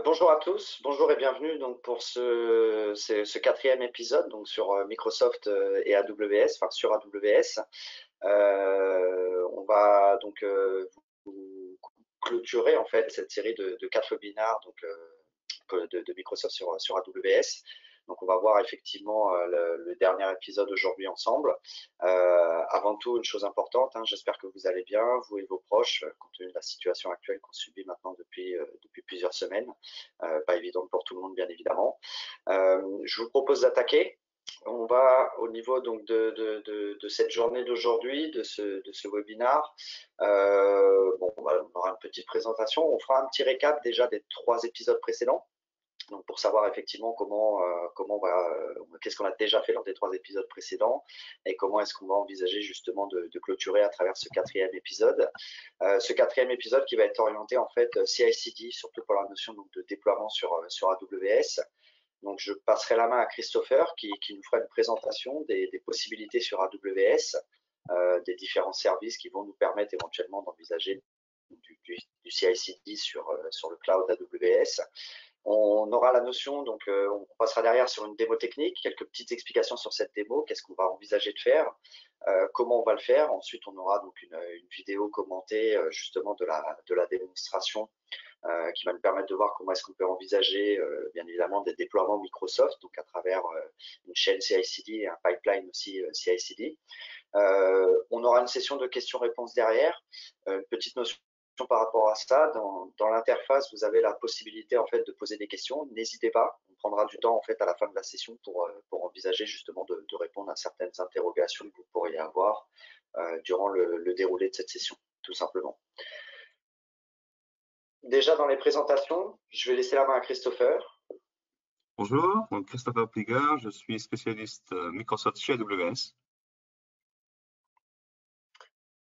Bonjour à tous, bonjour et bienvenue donc pour ce quatrième épisode donc sur Microsoft et AWS, enfin sur AWS. On va donc vous clôturer en fait cette série de 4 webinaires donc de Microsoft sur AWS. Donc on va voir effectivement le dernier épisode aujourd'hui ensemble. Avant tout, une chose importante, j'espère que vous allez bien, vous et vos proches, compte tenu de la situation actuelle qu'on subit maintenant depuis plusieurs semaines. Pas évident pour tout le monde, bien évidemment. Je vous propose d'attaquer. On va au niveau donc de cette journée d'aujourd'hui, de ce webinaire. On aura une petite présentation. On fera un petit récap déjà des 3 épisodes précédents. Donc pour savoir effectivement qu'est-ce qu'on a déjà fait lors des 3 épisodes précédents et comment est-ce qu'on va envisager justement de clôturer à travers ce 4e épisode. Ce 4e épisode qui va être orienté en fait CI/CD, surtout pour la notion donc, de déploiement sur AWS. Donc je passerai la main à Christopher qui nous fera une présentation des possibilités sur AWS, des différents services qui vont nous permettre éventuellement d'envisager du CI/CD sur le cloud AWS. On aura la notion, donc on passera derrière sur une démo technique, quelques petites explications sur cette démo, qu'est-ce qu'on va envisager de faire, comment on va le faire. Ensuite, on aura donc une vidéo commentée justement de la démonstration qui va nous permettre de voir comment est-ce qu'on peut envisager bien évidemment des déploiements Microsoft, donc à travers une chaîne CI/CD et un pipeline aussi CI/CD. On aura une session de questions-réponses derrière, une petite notion par rapport à ça. Dans l'interface, vous avez la possibilité en fait de poser des questions. N'hésitez pas, on prendra du temps en fait à la fin de la session pour envisager justement de répondre à certaines interrogations que vous pourriez avoir durant le déroulé de cette session, tout simplement. Déjà dans les présentations, je vais laisser la main à Christopher. Bonjour, donc Christopher Pliger, je suis spécialiste Microsoft chez AWS.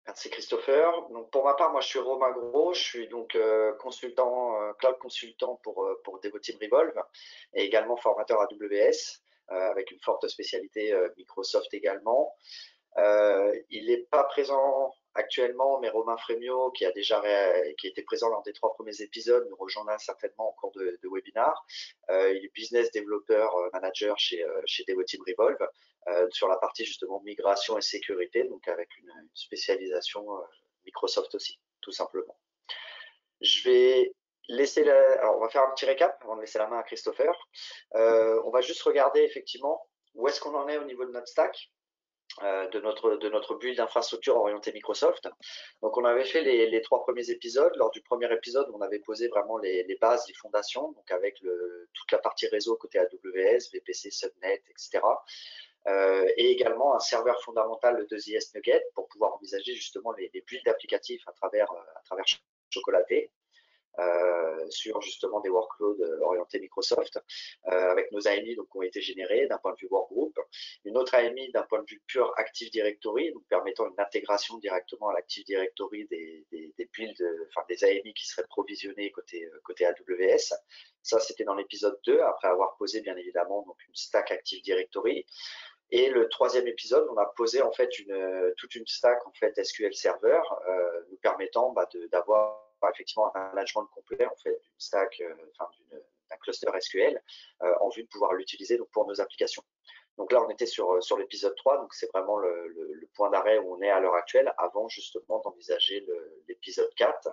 Merci Christopher. Donc pour ma part, moi je suis Romain Gros, je suis donc consultant, cloud consultant pour Devoteam Revolve et également formateur AWS avec une forte spécialité Microsoft également. Il n'est pas présent actuellement, mais Romain Frémiot, qui était présent lors des 3 premiers épisodes, nous rejoindra certainement en cours de webinar. Il est business developer manager chez Devoteam Revolve sur la partie justement migration et sécurité, donc avec une spécialisation Microsoft aussi, tout simplement. Je vais alors on va faire un petit récap avant de laisser la main à Christopher. On va juste regarder effectivement où est-ce qu'on en est au niveau de notre stack. De notre build d'infrastructure orientée Microsoft. Donc on avait fait les 3 premiers épisodes. Lors du premier épisode, on avait posé vraiment les bases, les fondations, donc avec toute la partie réseau côté AWS, VPC, Subnet, etc. Et également un serveur fondamental de The ES Nugget pour pouvoir envisager justement les builds applicatifs à travers Chocolaté. Sur justement des workloads orientés Microsoft, avec nos AMI donc, qui ont été générés d'un point de vue workgroup, une autre AMI d'un point de vue pure Active Directory, donc permettant une intégration directement à l'Active Directory des builds, enfin des AMI qui seraient provisionnés côté AWS. Ça, c'était dans l'épisode 2, après avoir posé bien évidemment donc, une stack Active Directory. Et le 3e épisode, on a posé en fait toute une stack en fait SQL Server, nous permettant d'avoir effectivement un management complet en fait d'une stack, d'un cluster SQL en vue de pouvoir l'utiliser donc pour nos applications. Donc là, on était sur l'épisode 3, donc c'est vraiment le point d'arrêt où on est à l'heure actuelle, avant justement d'envisager l'épisode 4.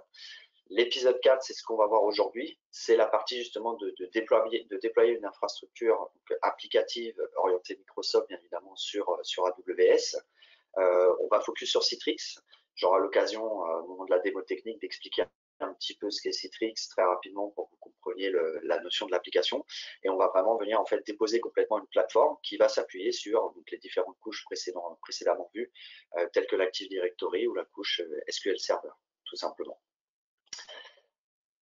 L'épisode 4, c'est ce qu'on va voir aujourd'hui. C'est la partie justement de déployer une infrastructure donc, applicative orientée Microsoft, bien évidemment, sur AWS. On va focus sur Citrix. J'aurai l'occasion, au moment de la démo technique, d'expliquer un petit peu ce qu'est Citrix très rapidement pour que vous compreniez la notion de l'application. Et on va vraiment venir en fait déposer complètement une plateforme qui va s'appuyer sur donc, les différentes couches précédemment vues, telles que l'Active Directory ou la couche SQL Server, tout simplement.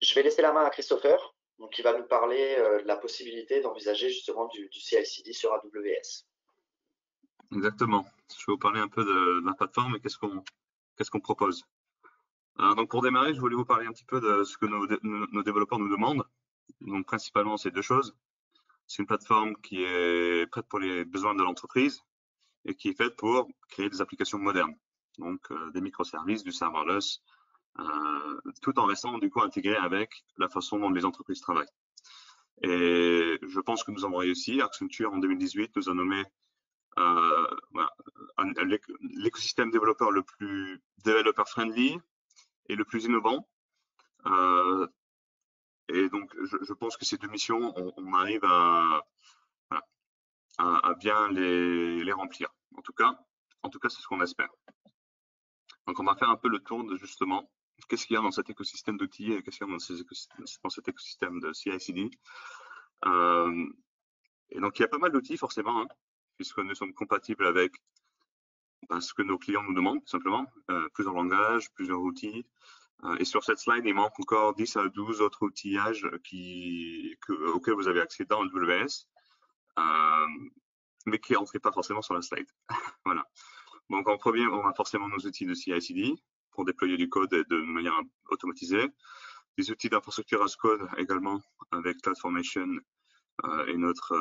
Je vais laisser la main à Christopher, donc qui va nous parler de la possibilité d'envisager justement du CI/CD sur AWS. Exactement. Je vais vous parler un peu de la plateforme et qu'est-ce qu'on propose. Donc pour démarrer, je voulais vous parler un petit peu de ce que nos développeurs nous demandent. Donc principalement, c'est 2 choses. C'est une plateforme qui est prête pour les besoins de l'entreprise et qui est faite pour créer des applications modernes. Donc des microservices, du serverless, tout en restant du coup intégré avec la façon dont les entreprises travaillent. Et je pense que nous avons réussi. Accenture en 2018 nous a nommé voilà, l'écosystème développeur le plus développeur friendly et le plus innovant. Et donc, je pense que ces deux missions, on arrive à bien les remplir. En tout cas, c'est ce qu'on espère. Donc, on va faire un peu le tour de justement qu'est-ce qu'il y a dans cet écosystème d'outils et qu'est-ce qu'il y a dans cet écosystème de CI/CD. Et donc, il y a pas mal d'outils forcément, hein, puisque nous sommes compatibles avec ce que nos clients nous demandent, tout simplement. Plusieurs langages, plusieurs outils. Et sur cette slide, il manque encore 10 à 12 autres outillages auxquels vous avez accès dans AWS, mais qui n'entraient pas forcément sur la slide. Voilà. Donc en premier, on a forcément nos outils de CI/CD pour déployer du code de manière automatisée. Des outils d'infrastructure as code également avec CloudFormation et notre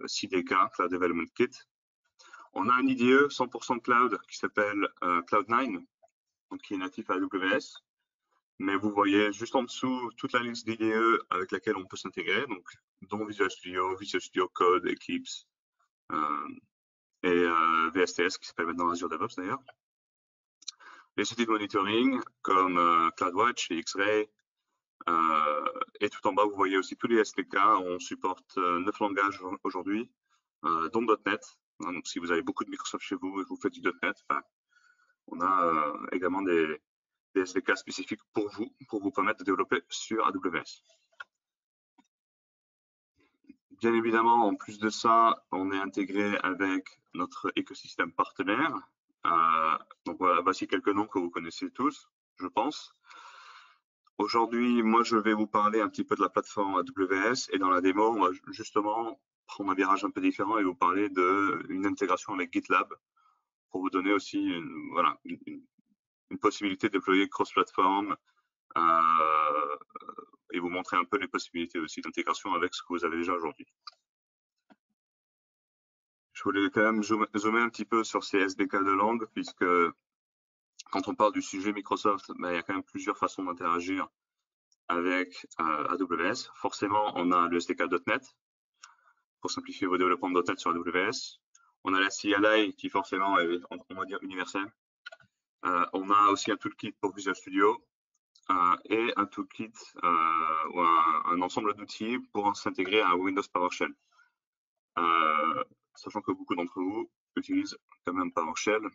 CDK, Cloud Development Kit. On a un IDE 100% cloud qui s'appelle Cloud9, donc qui est natif à AWS. Mais vous voyez juste en dessous toute la liste d'IDE avec laquelle on peut s'intégrer, donc dont Visual Studio Code, Eclipse et VSTS qui s'appelle maintenant Azure DevOps d'ailleurs. Les outils de monitoring comme CloudWatch et X-Ray. Et tout en bas, vous voyez aussi tous les SDK. On supporte 9 langages aujourd'hui, dont .NET. Donc si vous avez beaucoup de Microsoft chez vous et que vous faites du .NET, on a également des SDK spécifiques pour vous permettre de développer sur AWS. Bien évidemment, en plus de ça, on est intégré avec notre écosystème partenaire. Donc voilà, voici quelques noms que vous connaissez tous, je pense. Aujourd'hui, moi, je vais vous parler un petit peu de la plateforme AWS et dans la démo, on va justement prendre un virage un peu différent et vous parler d'une intégration avec GitLab pour vous donner aussi une possibilité de déployer cross-platform et vous montrer un peu les possibilités aussi d'intégration avec ce que vous avez déjà aujourd'hui. Je voulais quand même zoomer un petit peu sur ces SDK de langue, puisque quand on parle du sujet Microsoft, il y a quand même plusieurs façons d'interagir avec AWS. Forcément, on a le SDK.NET pour simplifier vos développements de .NET sur AWS. On a la CLI qui forcément est, on va dire, universelle. On a aussi un toolkit pour Visual Studio et un toolkit ou un ensemble d'outils pour s'intégrer à Windows PowerShell. Sachant que beaucoup d'entre vous utilisent quand même PowerShell.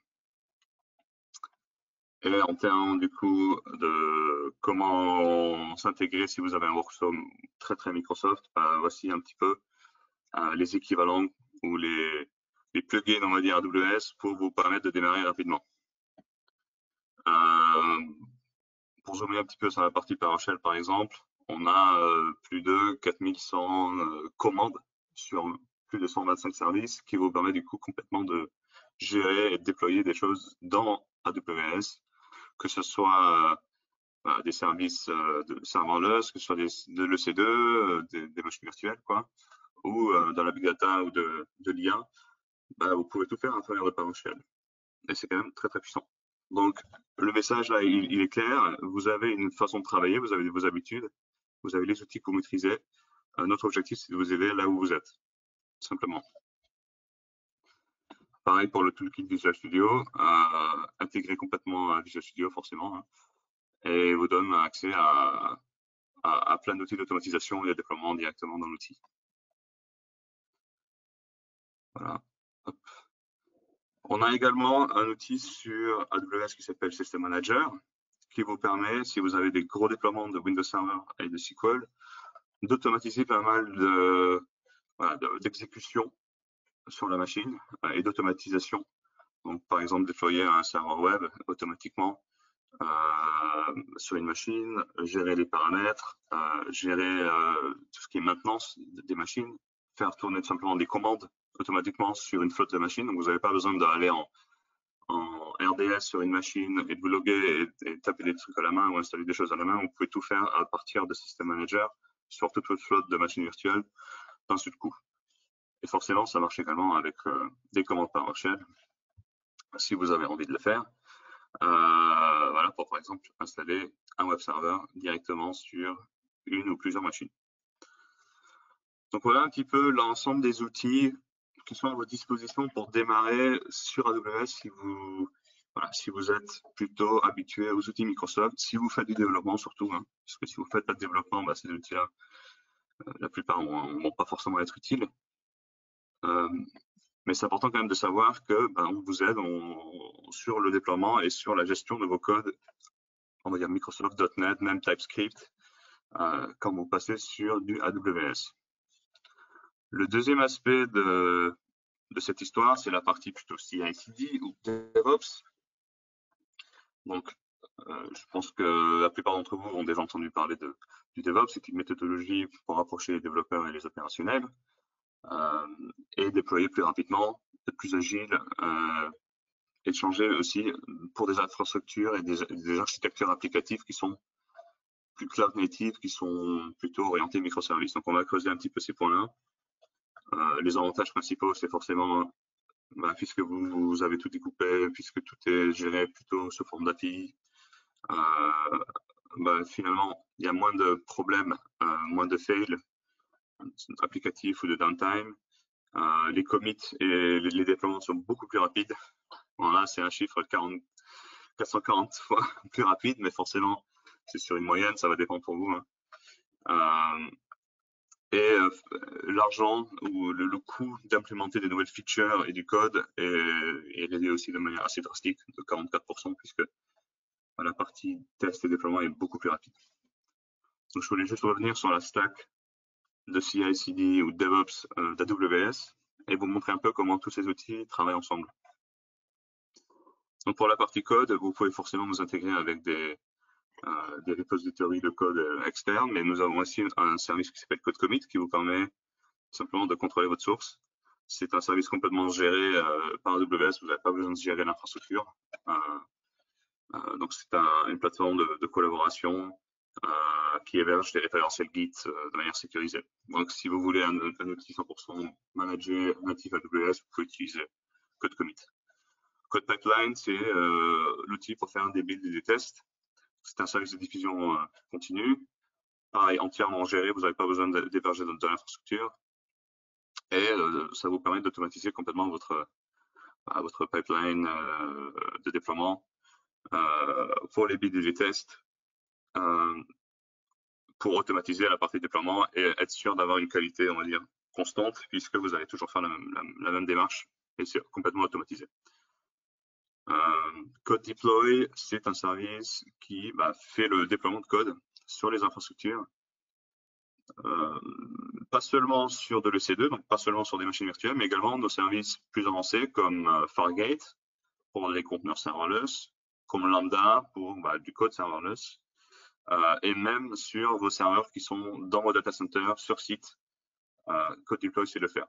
Et en termes du coup de comment s'intégrer si vous avez un workflow très Microsoft, voici un petit peu les équivalents ou les plugins, on va dire, AWS pour vous permettre de démarrer rapidement. Pour zoomer un petit peu sur la partie PowerShell par exemple, on a plus de 4100 commandes sur plus de 125 services qui vous permet du coup complètement de gérer et de déployer des choses dans AWS, que ce soit des services de serverless, que ce soit de l'EC2, des machines virtuelles, quoi, ou dans la big data ou de l'IA, vous pouvez tout faire à travers le PowerShell. Et c'est quand même très puissant. Donc, le message là, il est clair. Vous avez une façon de travailler, vous avez vos habitudes, vous avez les outils que vous maîtrisez. Notre objectif, c'est de vous aider là où vous êtes, simplement. Pareil pour le toolkit Visual Studio, intégré complètement à Visual Studio, forcément, hein, et vous donne accès à plein d'outils d'automatisation et de déploiement directement dans l'outil. Voilà. Hop. On a également un outil sur AWS qui s'appelle System Manager, qui vous permet, si vous avez des gros déploiements de Windows Server et de SQL, d'automatiser pas mal d'exécution sur la machine et d'automatisation. Donc, par exemple, déployer un serveur web automatiquement sur une machine, gérer les paramètres, gérer tout ce qui est maintenance des machines, faire tourner tout simplement des commandes automatiquement sur une flotte de machines. Donc, vous n'avez pas besoin d'aller en RDS sur une machine et de vous loguer et taper des trucs à la main ou installer des choses à la main. Vous pouvez tout faire à partir de System Manager sur toute votre flotte de machines virtuelles d'un seul coup. Et forcément, ça marche également avec des commandes PowerShell si vous avez envie de le faire. voilà, pour par exemple installer un web server directement sur une ou plusieurs machines. Donc voilà un petit peu l'ensemble des outils qui sont à votre disposition pour démarrer sur AWS si vous êtes plutôt habitué aux outils Microsoft, si vous faites du développement surtout, hein, parce que si vous ne faites pas de développement, ces outils-là, la plupart ne vont pas forcément être utiles. Mais c'est important quand même de savoir que on vous aide sur le déploiement et sur la gestion de vos codes, on va dire Microsoft.NET, même TypeScript, quand vous passez sur du AWS. Le deuxième aspect de cette histoire, c'est la partie plutôt CI/CD ou DevOps. Donc, je pense que la plupart d'entre vous ont déjà entendu parler du DevOps. C'est une méthodologie pour rapprocher les développeurs et les opérationnels et déployer plus rapidement, être plus agile et changer aussi pour des infrastructures et des architectures applicatives qui sont plus cloud native, qui sont plutôt orientées microservices. Donc, on va creuser un petit peu ces points-là. Les avantages principaux, c'est forcément, puisque vous avez tout découpé, puisque tout est géré plutôt sous forme d'API, finalement, il y a moins de problèmes, moins de fails applicatifs ou de downtime. Les commits et les déploiements sont beaucoup plus rapides. Voilà, c'est un chiffre 440 fois plus rapide, mais forcément, c'est sur une moyenne, ça va dépendre pour vous. Et l'argent ou le coût d'implémenter des nouvelles features et du code est réduit aussi de manière assez drastique, de 44%, puisque la partie test et déploiement est beaucoup plus rapide. Donc, je voulais juste revenir sur la stack de CI/CD ou DevOps d'AWS et vous montrer un peu comment tous ces outils travaillent ensemble. Donc, pour la partie code, vous pouvez forcément vous intégrer avec des repositories de code externes, mais nous avons aussi un service qui s'appelle CodeCommit qui vous permet simplement de contrôler votre source. C'est un service complètement géré par AWS, vous n'avez pas besoin de gérer l'infrastructure. Donc, c'est une plateforme de collaboration qui héberge des référentiels Git de manière sécurisée. Donc, si vous voulez un outil 100% managé natif AWS, vous pouvez utiliser CodeCommit. CodePipeline, c'est l'outil pour faire des builds et des tests. C'est un service de diffusion continue. Pareil, entièrement géré, vous n'avez pas besoin d'héberger de l'infrastructure. Et ça vous permet d'automatiser complètement votre pipeline de déploiement pour les builds et les tests, pour automatiser la partie déploiement et être sûr d'avoir une qualité, on va dire, constante, puisque vous allez toujours faire la même démarche et c'est complètement automatisé. Code Deploy, c'est un service qui fait le déploiement de code sur les infrastructures, pas seulement sur de l'EC2, donc pas seulement sur des machines virtuelles, mais également nos services plus avancés comme Fargate pour les conteneurs serverless, comme Lambda pour du code serverless, et même sur vos serveurs qui sont dans vos data centers sur site. Code Deploy, c'est le faire.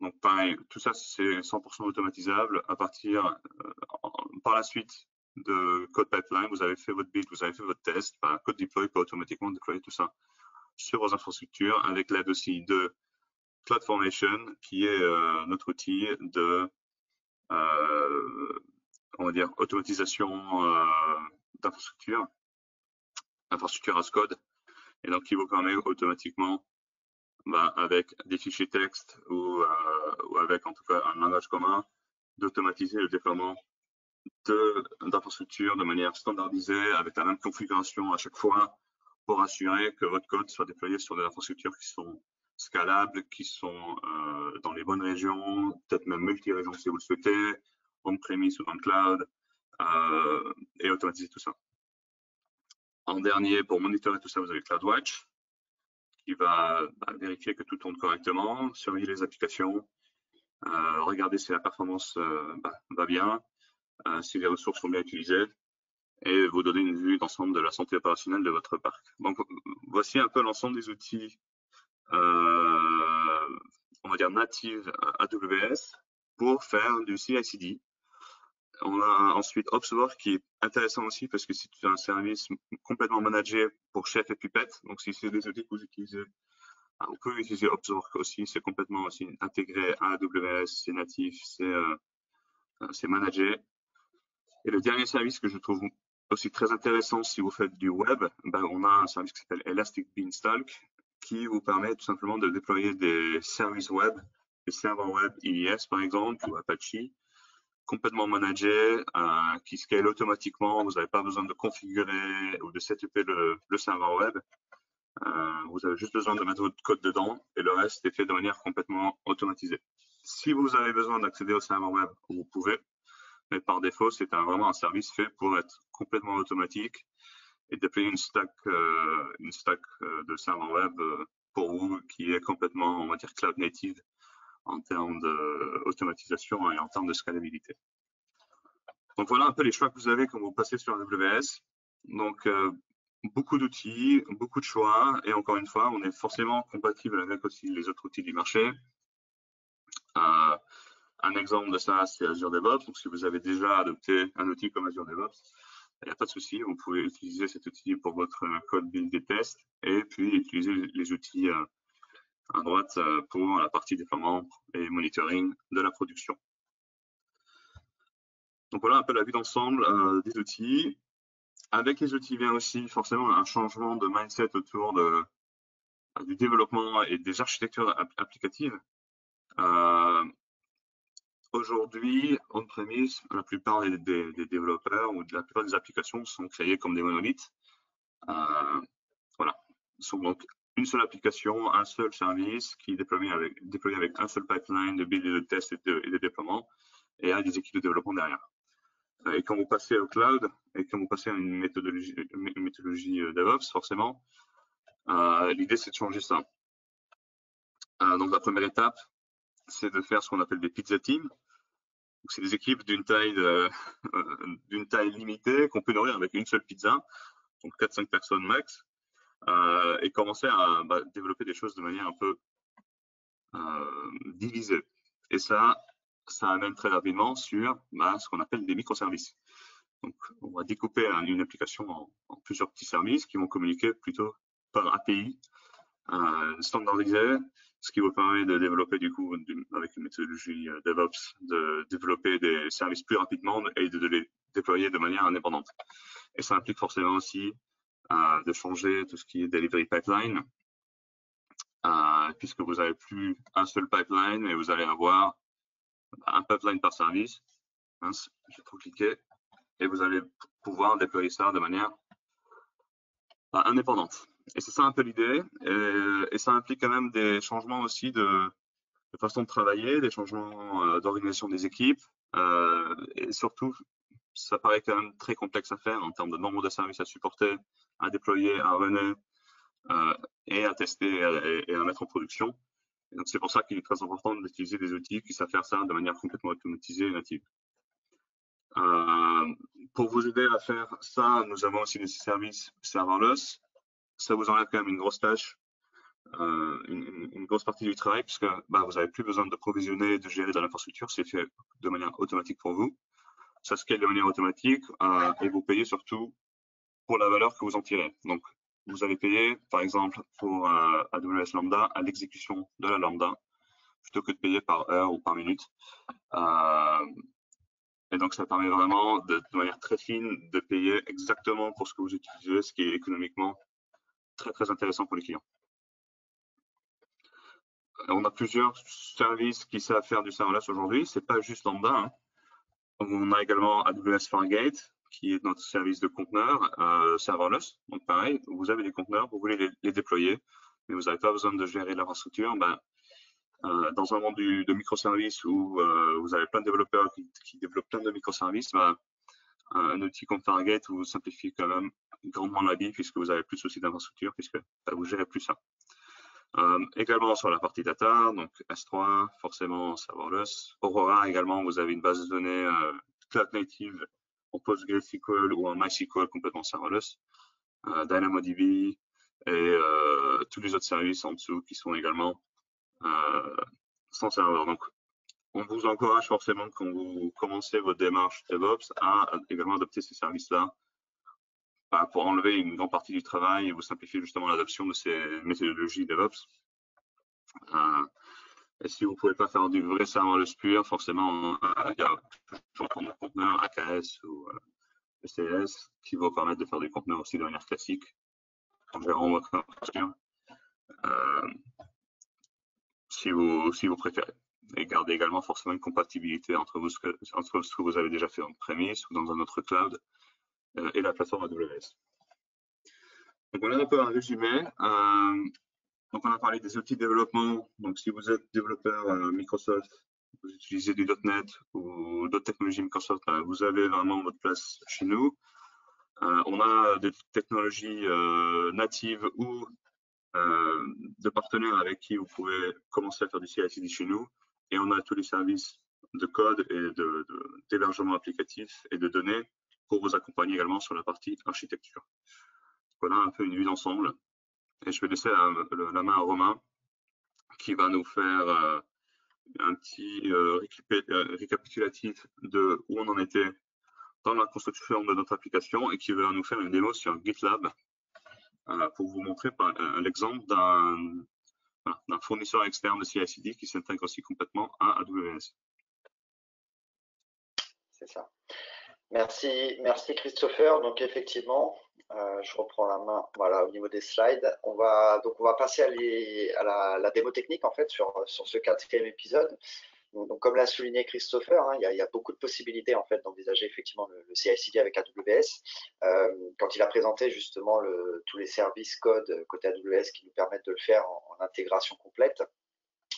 Donc pareil, tout ça c'est 100% automatisable à partir par la suite de Code Pipeline. Vous avez fait votre build, vous avez fait votre test, Code Deploy peut automatiquement déployer tout ça sur vos infrastructures avec l'aide aussi de CloudFormation qui est notre outil de on va dire automatisation d'infrastructure as code, et donc qui vous permet automatiquement avec des fichiers texte ou avec en tout cas un langage commun d'automatiser le déploiement d'infrastructures de manière standardisée avec la même configuration à chaque fois pour assurer que votre code soit déployé sur des infrastructures qui sont scalables, qui sont dans les bonnes régions, peut-être même multi-régions si vous le souhaitez, on-premise ou dans le cloud, et automatiser tout ça. En dernier, pour monitorer tout ça, vous avez CloudWatch qui va vérifier que tout tourne correctement, surveiller les applications, regarder si la performance va bien, si les ressources sont bien utilisées, et vous donner une vue d'ensemble de la santé opérationnelle de votre parc. Donc, voici un peu l'ensemble des outils, on va dire, natifs AWS pour faire du CI/CD. On a ensuite Opsworks qui est intéressant aussi parce que c'est un service complètement managé pour Chef et Puppet. Donc, si c'est des outils que vous utilisez, vous pouvez utiliser Opsworks aussi. C'est complètement aussi intégré à AWS, c'est natif, c'est managé. Et le dernier service que je trouve Aussi très intéressant, si vous faites du web, on a un service qui s'appelle Elastic Beanstalk qui vous permet tout simplement de déployer des services web, des serveurs web IIS par exemple, ou Apache, complètement managés, qui scale automatiquement. Vous n'avez pas besoin de configurer ou de setuper le serveur web. Vous avez juste besoin de mettre votre code dedans et le reste est fait de manière complètement automatisée. Si vous avez besoin d'accéder au serveur web, vous pouvez, mais par défaut, c'est vraiment un service fait pour être complètement automatique et déployer une stack de serveur web pour vous qui est complètement, on va dire, cloud native en termes d'automatisation et en termes de scalabilité. Donc voilà un peu les choix que vous avez quand vous passez sur AWS. Donc beaucoup d'outils, beaucoup de choix, et encore une fois, on est forcément compatible avec aussi les autres outils du marché. Un exemple de ça, c'est Azure DevOps. Donc si vous avez déjà adopté un outil comme Azure DevOps, il n'y a pas de souci, vous pouvez utiliser cet outil pour votre code build des tests, et puis utiliser les outils à droite pour la partie déploiement et monitoring de la production. Donc voilà un peu la vue d'ensemble des outils. Avec les outils vient aussi forcément un changement de mindset autour du développement et des architectures applicatives. Aujourd'hui, on-premise, la plupart des développeurs ou de la plupart des applications sont créées comme des monolithes. Voilà, sont donc une seule application, un seul service qui est déployé avec un seul pipeline de build et de test et de déploiement, et a des équipes de développement derrière. Et quand vous passez au cloud et quand vous passez à une méthodologie DevOps, forcément, l'idée c'est de changer ça. Donc la première étape, c'est de faire ce qu'on appelle des pizza teams. C'est des équipes d'une taille limitée qu'on peut nourrir avec une seule pizza, donc 4-5 personnes max, et commencer à développer des choses de manière un peu divisée. Et ça amène très rapidement sur ce qu'on appelle des microservices. Donc, on va découper une application en plusieurs petits services qui vont communiquer plutôt par API standardisée, ce qui vous permet de développer du coup, avec une méthodologie DevOps, de développer des services plus rapidement et de les déployer de manière indépendante. Et ça implique forcément aussi de changer tout ce qui est delivery pipeline, puisque vous n'avez plus un seul pipeline, mais vous allez avoir un pipeline par service. J'ai trop cliqué. Et vous allez pouvoir déployer ça de manière indépendante. Et c'est ça un peu l'idée. Et ça implique quand même des changements aussi de façon de travailler, des changements d'organisation des équipes. Et surtout, ça paraît quand même très complexe à faire en termes de nombre de services à supporter, à déployer, à runner, et à tester et à mettre en production. Et donc c'est pour ça qu'il est très important d'utiliser des outils qui savent faire ça de manière complètement automatisée et native. Pour vous aider à faire ça, nous avons aussi des services serverless. Ça vous enlève quand même une grosse tâche, une grosse partie du travail, puisque vous n'avez plus besoin de provisionner, de gérer de l'infrastructure, c'est fait de manière automatique pour vous. Ça scale de manière automatique et vous payez surtout pour la valeur que vous en tirez. Donc, vous allez payer, par exemple, pour AWS Lambda à l'exécution de la Lambda, plutôt que de payer par heure ou par minute. Et donc, ça permet vraiment, de manière très fine, de payer exactement pour ce que vous utilisez, ce qui est économiquement très, très intéressant pour les clients. On a plusieurs services qui savent faire du serverless aujourd'hui. C'est pas juste Lambda. On a également AWS Fargate, qui est notre service de conteneurs serverless. Donc, pareil, vous avez des conteneurs, vous voulez les déployer, mais vous n'avez pas besoin de gérer l'infrastructure. Dans un monde de microservices où vous avez plein de développeurs qui développent plein de microservices, un outil comme Fargate vous simplifie quand même grandement la vie puisque vous avez plus de soucis d'infrastructure, puisque vous gérez plus ça. Également sur la partie data, donc S3, forcément serverless. Aurora également, vous avez une base de données cloud native en PostgreSQL ou en MySQL complètement serverless. DynamoDB et tous les autres services en dessous qui sont également sans serveur. Donc, on vous encourage forcément quand vous commencez votre démarche DevOps à également adopter ces services-là pour enlever une grande partie du travail et vous simplifier justement l'adoption de ces méthodologies DevOps. Et si vous ne pouvez pas faire du vrai serverless pur, forcément, il y a toujours des conteneurs AKS ou STS, qui va permettre de faire du contenu aussi de manière classique, en gérant votre infrastructure, si vous préférez. Et garder également forcément une compatibilité entre ce que vous avez déjà fait on-premise ou dans un autre cloud et la plateforme AWS. Donc voilà un peu un résumé. Donc on a parlé des outils de développement. Donc si vous êtes développeur Microsoft, vous utilisez du .NET ou d'autres technologies Microsoft, vous avez vraiment votre place chez nous. On a des technologies natives ou de partenaires avec qui vous pouvez commencer à faire du CI/CD chez nous. Et on a tous les services de code et d'hébergement applicatif et de données pour vous accompagner également sur la partie architecture. Voilà un peu une vue d'ensemble. Et je vais laisser la main à Romain qui va nous faire un petit récapitulatif de où on en était dans la construction de notre application et qui va nous faire une démo sur GitLab pour vous montrer l'exemple d'un fournisseur externe de CI/CD qui s'intègre aussi complètement à AWS. C'est ça. Merci Christopher. Donc effectivement, je reprends la main. Voilà, au niveau des slides, on va passer à la démo technique en fait sur ce 4e épisode. Donc comme l'a souligné Christopher, hein, il y a beaucoup de possibilités en fait d'envisager effectivement le CI/CD avec AWS. Quand il a présenté justement tous les services code côté AWS qui nous permettent de le faire en intégration complète.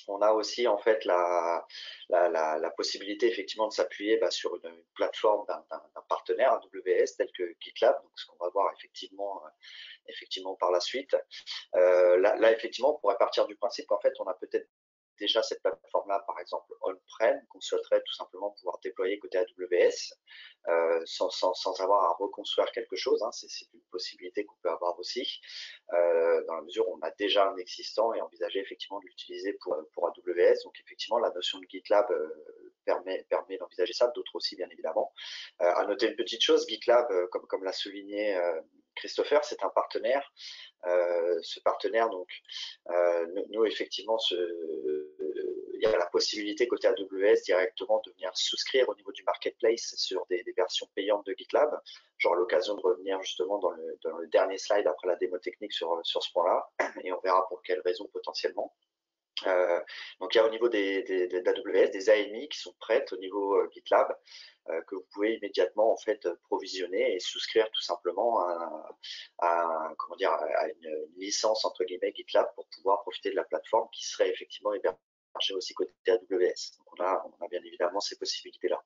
On a aussi en fait la possibilité effectivement de s'appuyer sur une plateforme d'un partenaire AWS tel que GitLab, donc ce qu'on va voir effectivement par la suite. Là effectivement, on pourrait partir du principe qu'en fait on a peut-être déjà cette plateforme-là, par exemple on-prem, qu'on souhaiterait tout simplement pouvoir déployer côté AWS sans avoir à reconstruire quelque chose. Hein. C'est une possibilité qu'on peut avoir aussi, dans la mesure où on a déjà un existant et envisager effectivement de l'utiliser pour AWS. Donc effectivement, la notion de GitLab permet d'envisager ça, d'autres aussi bien évidemment. À noter une petite chose, GitLab, comme l'a souligné Christopher, c'est un partenaire. Ce partenaire, donc, nous effectivement, il y a la possibilité côté AWS directement de venir souscrire au niveau du marketplace sur des versions payantes de GitLab. J'aurai l'occasion de revenir justement dans le dernier slide après la démo technique sur ce point-là, et on verra pour quelles raisons potentiellement. Donc il y a au niveau d'AWS des AMI qui sont prêtes au niveau GitLab que vous pouvez immédiatement en fait provisionner et souscrire tout simplement à une licence entre guillemets GitLab pour pouvoir profiter de la plateforme qui serait effectivement hébergée aussi côté AWS. Donc on a bien évidemment ces possibilités-là.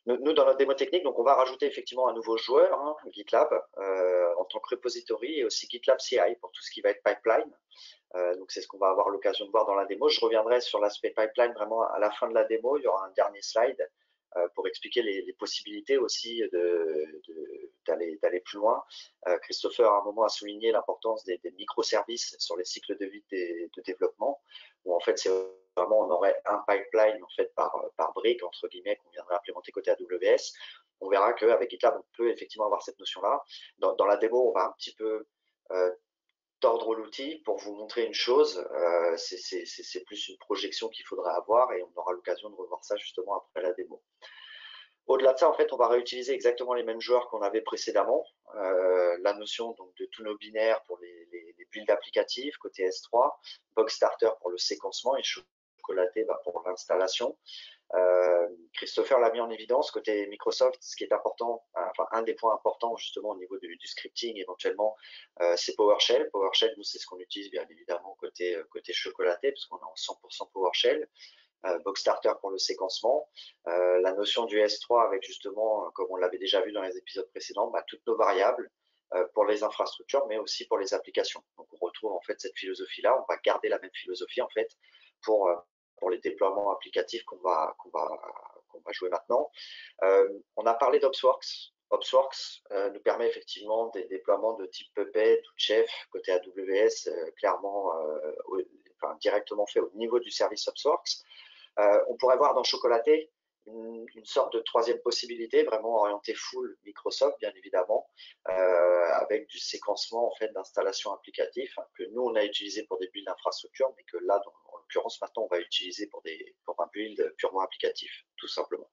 Nous, dans notre démo technique, donc on va rajouter effectivement un nouveau joueur, hein, GitLab, en tant que repository, et aussi GitLab CI pour tout ce qui va être pipeline. Donc c'est ce qu'on va avoir l'occasion de voir dans la démo. Je reviendrai sur l'aspect pipeline vraiment à la fin de la démo. Il y aura un dernier slide pour expliquer les possibilités aussi d'aller plus loin. Christopher à un moment a souligné l'importance des microservices sur les cycles de vie de développement, où en fait c'est vraiment on aurait un pipeline en fait par brique entre guillemets qu'on viendrait implémenter côté AWS. On verra qu'avec GitLab on peut effectivement avoir cette notion-là. Dans la démo on va un petit peu tordre l'outil pour vous montrer une chose. C'est plus une projection qu'il faudra avoir et on aura l'occasion de revoir ça justement après la démo. Au-delà de ça, en fait, on va réutiliser exactement les mêmes joueurs qu'on avait précédemment. La notion donc, de tous nos binaires pour les builds applicatifs côté S3, Bug Starter pour le séquencement et Chocolaté pour l'installation. Christopher l'a mis en évidence côté Microsoft, ce qui est important, enfin un des points importants justement au niveau du scripting éventuellement, c'est PowerShell. PowerShell, nous c'est ce qu'on utilise bien évidemment côté Chocolaté parce qu'on est en 100% PowerShell. Bug Starter pour le séquencement, la notion du S3 avec justement, comme on l'avait déjà vu dans les épisodes précédents, toutes nos variables pour les infrastructures, mais aussi pour les applications. Donc on retrouve en fait cette philosophie-là, on va garder la même philosophie en fait pour les déploiements applicatifs qu'on va jouer maintenant. On a parlé d'Opsworks. Opsworks nous permet effectivement des déploiements de type Puppet ou Chef côté AWS, clairement directement fait au niveau du service Opsworks. On pourrait voir dans Chocolaté une sorte de troisième possibilité, vraiment orientée full Microsoft, bien évidemment, avec du séquencement en fait d'installation applicative que nous on a utilisé pour des builds d'infrastructure, mais que là, en l'occurrence, maintenant on va utiliser pour un build purement applicatif, tout simplement.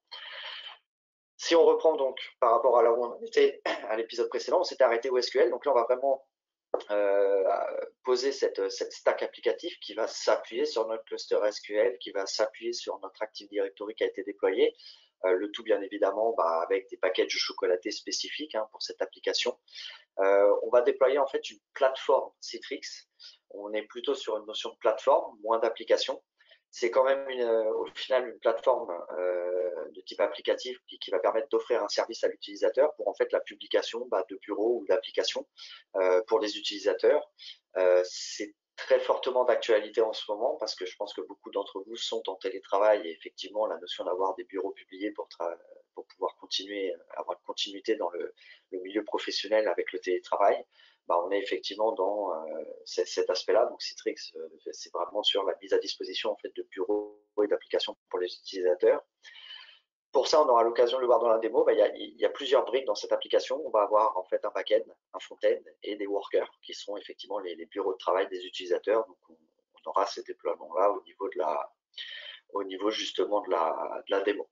Si on reprend donc par rapport à là où on était à l'épisode précédent, on s'était arrêté au SQL. Donc là, on va vraiment poser cette stack applicative qui va s'appuyer sur notre cluster SQL, qui va s'appuyer sur notre Active Directory qui a été déployé. Le tout, bien évidemment, avec des packages chocolatés spécifiques pour cette application. On va déployer en fait une plateforme Citrix. On est plutôt sur une notion de plateforme, moins d'application. C'est quand même au final une plateforme de type applicatif qui va permettre d'offrir un service à l'utilisateur pour en fait la publication de bureaux ou d'applications pour les utilisateurs. C'est très fortement d'actualité en ce moment parce que je pense que beaucoup d'entre vous sont en télétravail et effectivement la notion d'avoir des bureaux publiés pour pouvoir continuer, avoir une continuité dans le milieu professionnel avec le télétravail, on est effectivement dans cet aspect-là. Donc Citrix, c'est vraiment sur la mise à disposition en fait de bureaux et d'applications pour les utilisateurs. Pour ça, on aura l'occasion de le voir dans la démo. Il y a plusieurs briques dans cette application. On va avoir en fait un back-end, un front-end et des workers qui sont effectivement les bureaux de travail des utilisateurs. Donc on aura ces déploiements-là au niveau justement de la démo.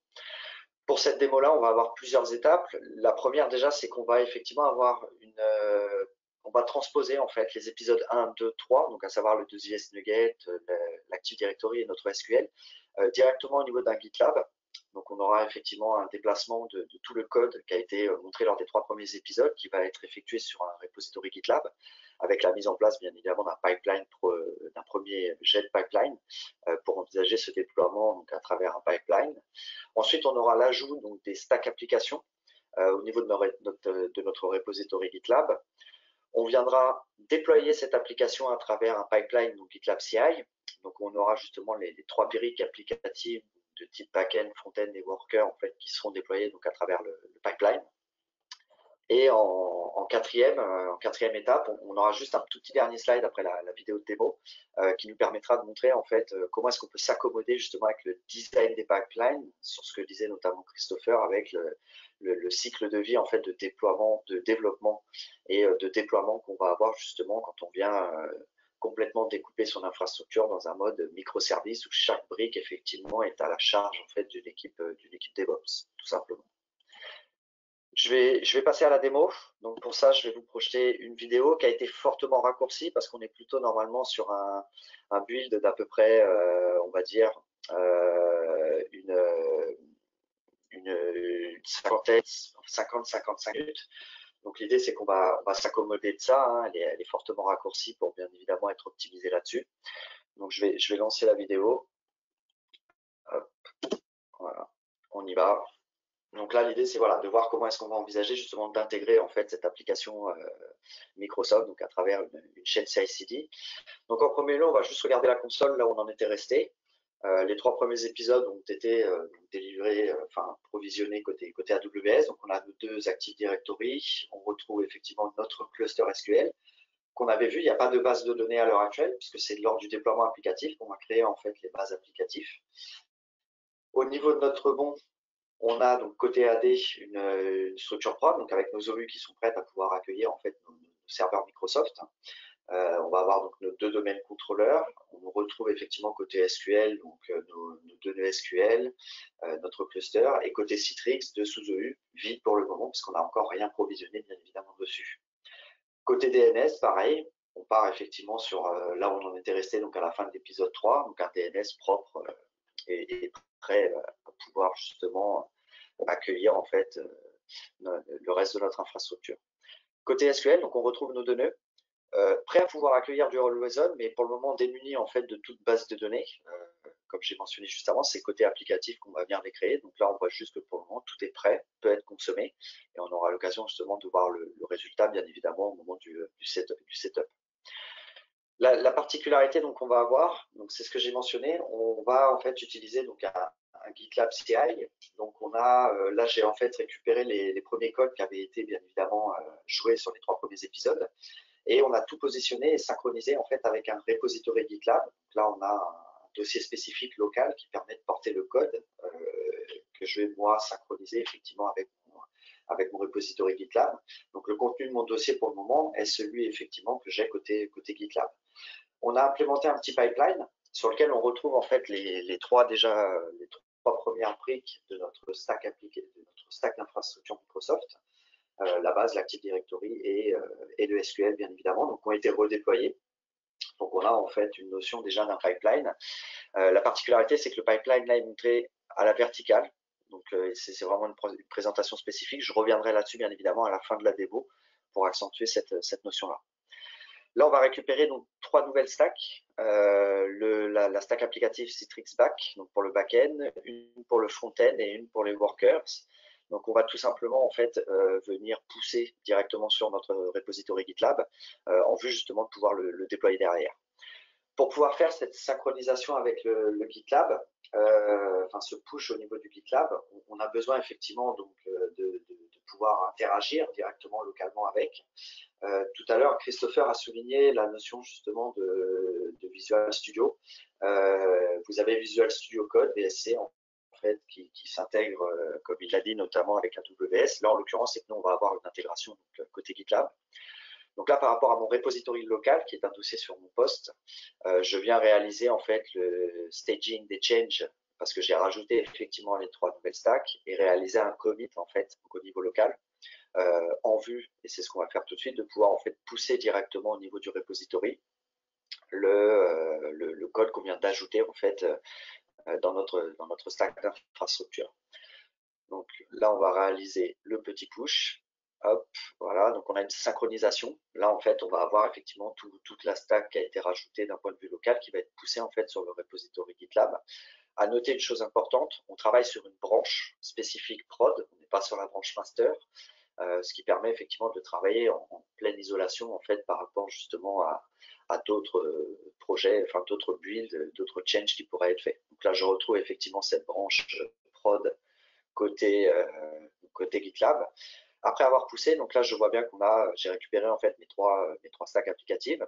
Pour cette démo-là, on va avoir plusieurs étapes. La première déjà, c'est qu'on va effectivement avoir on va transposer en fait les épisodes 1, 2, 3, donc à savoir le 2JS Nugget, l'Active Directory et notre SQL, directement au niveau d'un GitLab. Donc on aura effectivement un déplacement de tout le code qui a été montré lors des 3 premiers épisodes qui va être effectué sur un repository GitLab avec la mise en place bien évidemment d'un pipeline, d'un premier jet de pipeline pour envisager ce déploiement donc, à travers un pipeline. Ensuite, on aura l'ajout donc des stacks applications au niveau de notre repository GitLab. On viendra déployer cette application à travers un pipeline, donc GitLab CI. Donc, on aura justement les 3 briques applicatives de type backend, front-end et worker en fait, qui seront déployées donc, à travers le pipeline. Et en quatrième étape, on aura juste un tout petit dernier slide après la vidéo de démo qui nous permettra de montrer en fait comment est-ce qu'on peut s'accommoder justement avec le design des pipelines, sur ce que disait notamment Christopher avec le cycle de vie en fait de déploiement, de développement et de déploiement qu'on va avoir justement quand on vient complètement découper son infrastructure dans un mode microservice où chaque brique effectivement est à la charge en fait d'une équipe DevOps, tout simplement. Je vais passer à la démo. Donc pour ça, je vais vous projeter une vidéo qui a été fortement raccourcie parce qu'on est plutôt normalement sur un build d'à peu près, on va dire, une cinquantaine, 50-55 minutes. Donc l'idée, c'est qu'on va s'accommoder de ça. Elle est fortement raccourcie pour bien évidemment être optimisée là-dessus. Donc je vais lancer la vidéo. Hop, voilà, on y va. Donc là, l'idée, c'est de voir comment est-ce qu'on va envisager justement d'intégrer en fait cette application Microsoft, donc à travers une chaîne CI/CD. Donc en premier lieu, on va juste regarder la console là où on en était resté. Les 3 premiers épisodes ont été délivrés, provisionnés côté AWS. Donc on a nos 2 Active Directory. On retrouve effectivement notre cluster SQL qu'on avait vu. Il n'y a pas de base de données à l'heure actuelle puisque c'est lors du déploiement applicatif qu'on va créer en fait les bases applicatives. Au niveau de notre rebond, on a donc côté AD une structure prod, donc avec nos OU qui sont prêtes à pouvoir accueillir en fait nos serveurs Microsoft. On va avoir donc nos 2 domaines contrôleurs. On retrouve effectivement côté SQL donc nos données SQL, notre cluster, et côté Citrix 2 sous-OU vide pour le moment parce qu'on n'a encore rien provisionné bien évidemment dessus. Côté DNS, pareil, on part effectivement sur là où on en était resté donc à la fin de l'épisode 3, donc un DNS propre et prêt à pouvoir justement accueillir en fait le reste de notre infrastructure. Côté SQL, donc on retrouve nos données, prêts à pouvoir accueillir du Always On, mais pour le moment démunis en fait de toute base de données. Comme j'ai mentionné juste avant, c'est côté applicatif qu'on va venir les créer. Donc là, on voit juste que pour le moment, tout est prêt, peut être consommé, et on aura l'occasion justement de voir le résultat, bien évidemment, au moment du setup. La particularité donc qu'on va avoir, donc c'est ce que j'ai mentionné, on va en fait utiliser donc un GitLab CI. Donc on a là j'ai en fait récupéré les premiers codes qui avaient été bien évidemment joués sur les 3 premiers épisodes et on a tout positionné et synchronisé en fait avec un repository GitLab. Donc là on a un dossier spécifique local qui permet de porter le code que je vais moi synchroniser effectivement avec mon repository GitLab. Donc le contenu de mon dossier pour le moment est celui effectivement que j'ai côté GitLab. On a implémenté un petit pipeline sur lequel on retrouve en fait les 3 premières briques de notre stack appliqué, de notre stack d'infrastructure Microsoft, la base, l'Active Directory et le SQL bien évidemment, donc ont été redéployés. Donc on a en fait une notion déjà d'un pipeline. La particularité, c'est que le pipeline là est montré à la verticale, donc c'est vraiment une présentation spécifique. Je reviendrai là-dessus bien évidemment à la fin de la démo pour accentuer cette notion-là. Là, on va récupérer donc 3 nouvelles stacks. La stack applicative Citrix Back, donc pour le back-end, une pour le front-end et une pour les workers. Donc, on va tout simplement en fait venir pousser directement sur notre repository GitLab en vue justement de pouvoir le déployer derrière. Pour pouvoir faire cette synchronisation avec le GitLab, enfin ce push au niveau du GitLab, on a besoin effectivement donc de pouvoir interagir directement localement avec. Tout à l'heure, Christopher a souligné la notion justement de Visual Studio. Vous avez Visual Studio Code, VSC, en fait, qui s'intègre, comme il l'a dit, notamment avec AWS. Là, en l'occurrence, c'est que nous, on va avoir une intégration donc, côté GitLab. Donc là, par rapport à mon repository local, qui est un dossier sur mon poste, je viens réaliser en fait le staging des changes parce que j'ai rajouté effectivement les 3 nouvelles stacks et réaliser un commit en fait au niveau local. En vue, et c'est ce qu'on va faire tout de suite, de pouvoir en fait pousser directement au niveau du repository le code qu'on vient d'ajouter en fait dans notre stack d'infrastructure. Donc là, on va réaliser le petit push. Hop, voilà, donc on a une synchronisation. Là, en fait, on va avoir effectivement toute la stack qui a été rajoutée d'un point de vue local qui va être poussée en fait sur le repository GitLab. À noter une chose importante, on travaille sur une branche spécifique prod, on n'est pas sur la branche master. Ce qui permet effectivement de travailler en pleine isolation en fait par rapport justement à d'autres projets, enfin d'autres builds, d'autres changes qui pourraient être faits. Donc là, je retrouve effectivement cette branche prod côté GitLab. Après avoir poussé, donc là, je vois bien j'ai récupéré en fait mes trois stacks applicatives.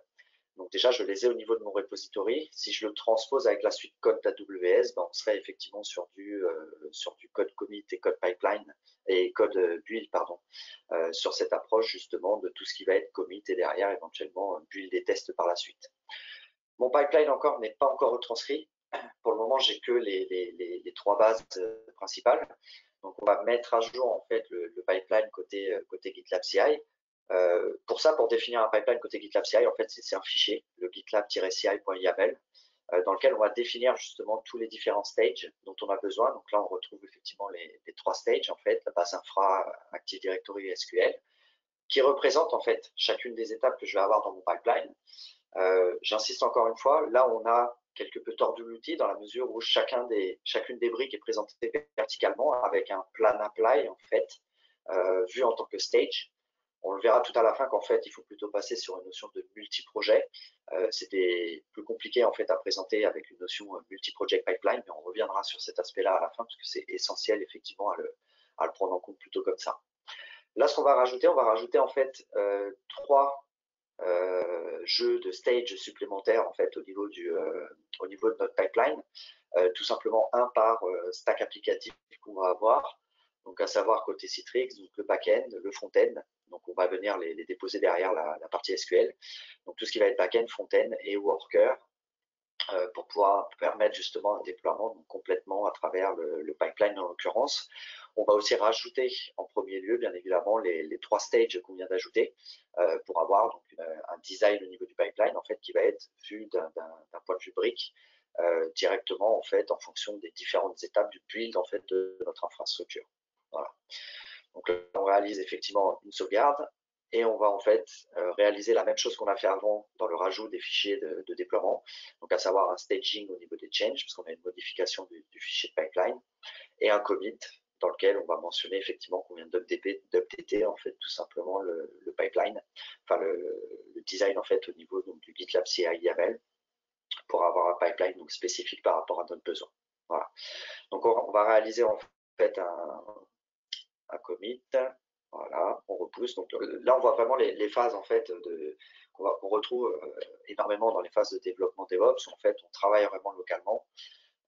Donc déjà, je les ai au niveau de mon repository. Si je le transpose avec la suite code d'AWS, on serait effectivement sur du code commit et code pipeline et code build, pardon, sur cette approche justement de tout ce qui va être commit et derrière éventuellement build et test par la suite. Mon pipeline encore n'est pas encore retranscrit. Pour le moment, j'ai que les 3 bases principales. Donc on va mettre à jour en fait le pipeline côté GitLab CI. Pour définir un pipeline côté GitLab CI, en fait, c'est un fichier, le gitlab-ci.yaml, dans lequel on va définir justement tous les différents stages dont on a besoin. Donc là, on retrouve effectivement les 3 stages, en fait, la base infra, Active Directory et SQL, qui représentent en fait chacune des étapes que je vais avoir dans mon pipeline. J'insiste encore une fois, là, on a quelque peu tordu l'outil dans la mesure où chacune des briques est présentée verticalement avec un plan apply, en fait, vu en tant que stage. On le verra tout à la fin qu'en fait, il faut plutôt passer sur une notion de multi-projet. C'était plus compliqué en fait à présenter avec une notion multi-project pipeline, mais on reviendra sur cet aspect-là à la fin parce que c'est essentiel effectivement à le prendre en compte plutôt comme ça. Là, ce qu'on va rajouter, en fait 3 jeux de stage supplémentaires en fait au niveau de notre pipeline. Tout simplement un par stack applicatif qu'on va avoir. Donc à savoir côté Citrix, donc le back-end, le front-end. Donc on va venir les déposer derrière la partie SQL. Donc tout ce qui va être back-end, front-end et worker pour pouvoir permettre justement un déploiement donc, complètement à travers le pipeline en l'occurrence. On va aussi rajouter en premier lieu bien évidemment les 3 stages qu'on vient d'ajouter pour avoir donc un design au niveau du pipeline en fait qui va être vu d'un point de vue brique directement en fait en fonction des différentes étapes du build en fait de notre infrastructure. Voilà. Donc là, on réalise effectivement une sauvegarde et on va en fait réaliser la même chose qu'on a fait avant dans le rajout des fichiers de déploiement, donc à savoir un staging au niveau des changes, parce qu'on a une modification du fichier de pipeline, et un commit dans lequel on va mentionner effectivement qu'on vient d'updater en fait tout simplement le pipeline, enfin le design en fait au niveau donc, du GitLab CI YAML pour avoir un pipeline donc, spécifique par rapport à notre besoin. Voilà. Donc on va réaliser en fait un commit. Voilà, on repousse. Donc là, on voit vraiment les phases en fait qu'on retrouve énormément dans les phases de développement DevOps. En fait, on travaille vraiment localement.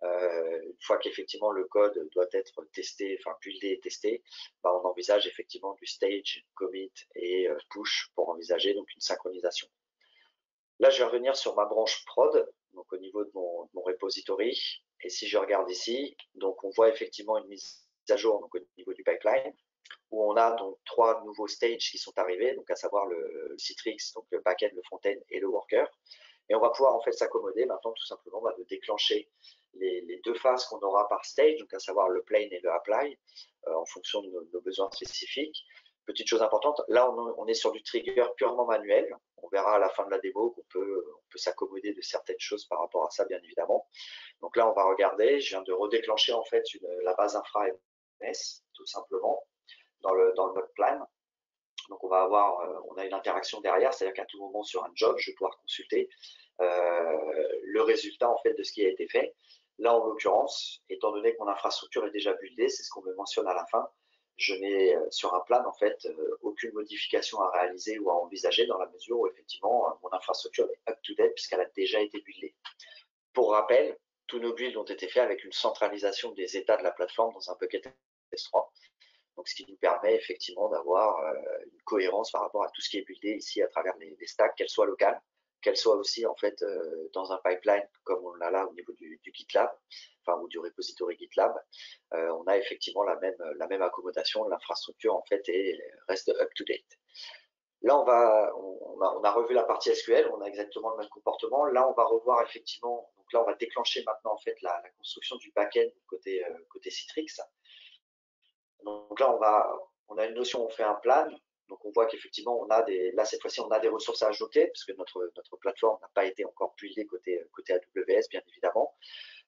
Une fois qu'effectivement le code doit être testé, enfin buildé et testé, on envisage effectivement du stage, commit et push pour envisager donc une synchronisation. Là, je vais revenir sur ma branche prod, donc au niveau de mon repository. Et si je regarde ici, donc on voit effectivement une mise à jour donc, au niveau du pipeline, où on a donc 3 nouveaux stages qui sont arrivés, donc à savoir le Citrix, donc le backend, le front-end et le worker. Et on va pouvoir en fait s'accommoder maintenant tout simplement de déclencher les 2 phases qu'on aura par stage, donc à savoir le plain et le apply, en fonction de nos besoins spécifiques. Petite chose importante, là on est sur du trigger purement manuel. On verra à la fin de la démo qu'on peut s'accommoder de certaines choses par rapport à ça, bien évidemment. Donc là, on va regarder, je viens de redéclencher en fait la base infra MS, tout simplement, dans le mode plan. Donc on va avoir, on a une interaction derrière, c'est-à-dire qu'à tout moment sur un job, je vais pouvoir consulter le résultat en fait de ce qui a été fait. Là, en l'occurrence, étant donné que mon infrastructure est déjà buildée, c'est ce qu'on me mentionne à la fin, je n'ai sur un plan en fait aucune modification à réaliser ou à envisager dans la mesure où effectivement mon infrastructure est up to date puisqu'elle a déjà été buildée. Pour rappel, tous nos builds ont été faits avec une centralisation des états de la plateforme dans un bucket S3. Donc, ce qui nous permet effectivement d'avoir une cohérence par rapport à tout ce qui est buildé ici à travers les stacks, qu'elles soient locales, qu'elles soient aussi en fait dans un pipeline comme on l'a là au niveau du GitLab, enfin ou du repository GitLab. On a effectivement la même accommodation, l'infrastructure en fait reste up to date. Là, on a revu la partie SQL, on a exactement le même comportement. Là, on va revoir effectivement, donc là, on va déclencher maintenant en fait la construction du back-end côté Citrix. Donc là, on a une notion, on fait un plan. Donc on voit qu'effectivement, là cette fois-ci, on a des ressources à ajouter parce que notre plateforme n'a pas été encore buildée côté AWS, bien évidemment.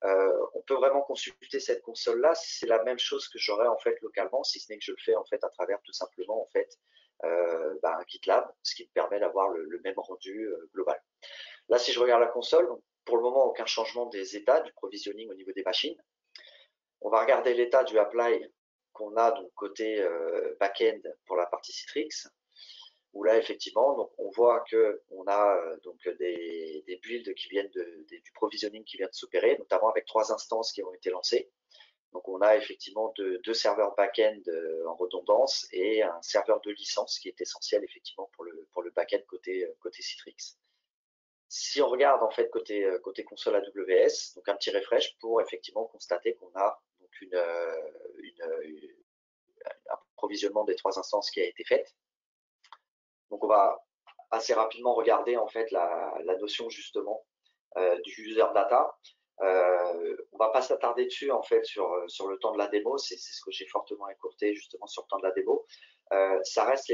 On peut vraiment consulter cette console-là. C'est la même chose que j'aurais en fait localement, si ce n'est que je le fais en fait à travers tout simplement en fait un GitLab, ce qui me permet d'avoir le même rendu global. Là, si je regarde la console, donc, pour le moment, aucun changement des états du provisioning au niveau des machines. On va regarder l'état du apply qu'on a donc côté back-end pour la partie Citrix, où là effectivement donc on voit que on a donc des builds qui viennent du provisioning qui vient de s'opérer, notamment avec 3 instances qui ont été lancées. Donc on a effectivement deux serveurs back-end en redondance et un serveur de licence qui est essentiel effectivement pour le back-end côté Citrix. Si on regarde en fait côté console AWS, donc un petit refresh pour effectivement constater qu'on a donc un provisionnement des 3 instances qui a été fait. Donc on va assez rapidement regarder en fait la notion justement du user data. On va pas s'attarder dessus en fait sur le temps de la démo, c'est ce que j'ai fortement écourté justement sur le temps de la démo. Ça reste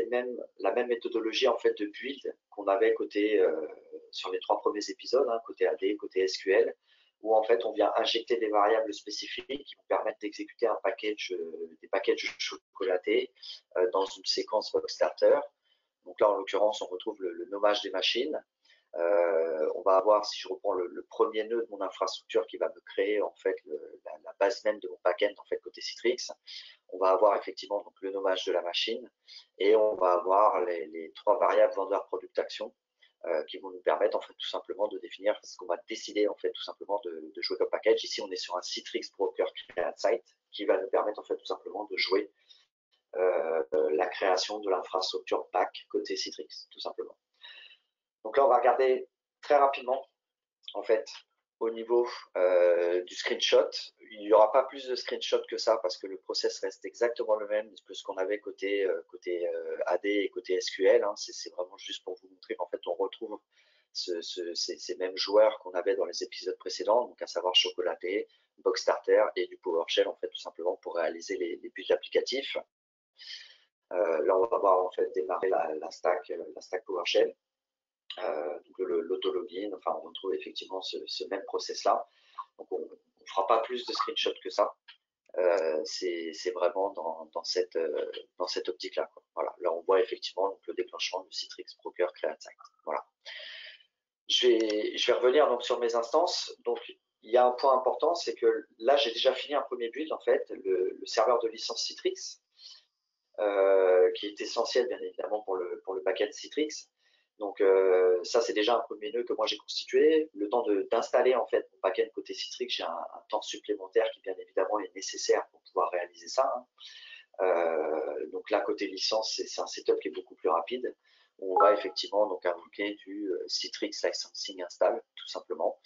la même méthodologie en fait de build qu'on avait côté sur les 3 premiers épisodes, hein, côté AD, côté SQL, où en fait on vient injecter des variables spécifiques qui vont permettre d'exécuter un package, des packages chocolatés dans une séquence box starter. Donc là en l'occurrence on retrouve le nommage des machines. On va avoir, si je reprends le premier nœud de mon infrastructure qui va me créer en fait la base même de mon backend en fait côté Citrix, on va avoir effectivement donc le nommage de la machine et on va avoir les 3 variables vendeur product action qui vont nous permettre en fait tout simplement de définir ce qu'on va décider en fait tout simplement de jouer comme package. Ici on est sur un Citrix Broker Create Site qui va nous permettre en fait tout simplement de jouer la création de l'infrastructure back côté Citrix tout simplement. Donc là on va regarder très rapidement en fait au niveau du screenshot. Il n'y aura pas plus de screenshots que ça parce que le process reste exactement le même que ce qu'on avait côté AD et côté SQL. Hein. C'est vraiment juste pour vous montrer qu'en fait on retrouve ces mêmes joueurs qu'on avait dans les épisodes précédents, donc à savoir Chocolaté, Box Starter et du PowerShell en fait tout simplement pour réaliser les builds applicatifs. Là on va voir en fait démarrer la stack PowerShell. Donc l'autologin, enfin on retrouve effectivement ce même process là. Donc on ne fera pas plus de screenshots que ça. C'est vraiment dans cette optique là. Voilà. Là on voit effectivement donc, le déclenchement du Citrix Broker Create Site. Voilà. Je vais revenir donc sur mes instances. Donc il y a un point important, c'est que là j'ai déjà fini un premier build en fait, le serveur de licence Citrix, qui est essentiel bien évidemment pour le backend Citrix. Donc ça c'est déjà un premier nœud que moi j'ai constitué. Le temps d'installer en fait mon backend côté Citrix, j'ai un temps supplémentaire qui bien évidemment est nécessaire pour pouvoir réaliser ça. Hein. Donc là côté licence, c'est un setup qui est beaucoup plus rapide. On va effectivement donc invoquer du Citrix Licensing Install tout simplement.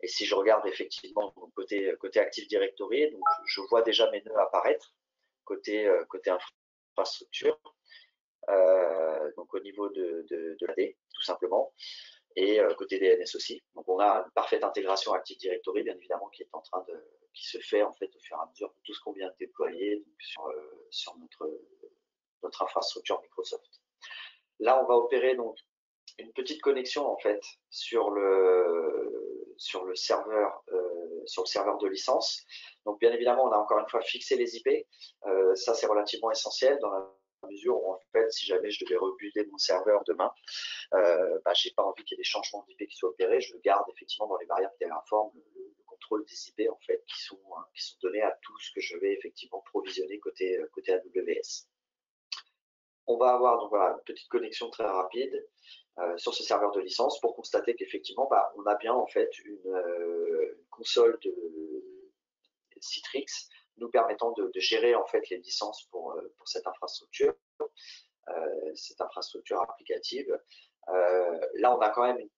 Et si je regarde effectivement donc côté Active Directory, donc je vois déjà mes nœuds apparaître. côté infrastructure, donc au niveau de l'AD, tout simplement, et côté DNS aussi. Donc on a une parfaite intégration Active Directory, bien évidemment, qui se fait en fait au fur et à mesure de tout ce qu'on vient de déployer donc, sur notre infrastructure Microsoft. Là, on va opérer donc une petite connexion en fait sur le serveur de licence. Donc bien évidemment, on a encore une fois fixé les IP. Ça, c'est relativement essentiel dans la mesure où en fait, si jamais je devais rebuilder mon serveur demain, j'ai pas envie qu'il y ait des changements d'IP qui soient opérés. Je garde effectivement dans les variables Terraform le contrôle des IP en fait qui sont donnés à tout ce que je vais effectivement provisionner côté AWS. On va avoir donc voilà une petite connexion très rapide sur ce serveur de licence pour constater qu'effectivement on a bien en fait une console de Citrix nous permettant de gérer en fait les licences pour cette infrastructure applicative. Là on a quand même une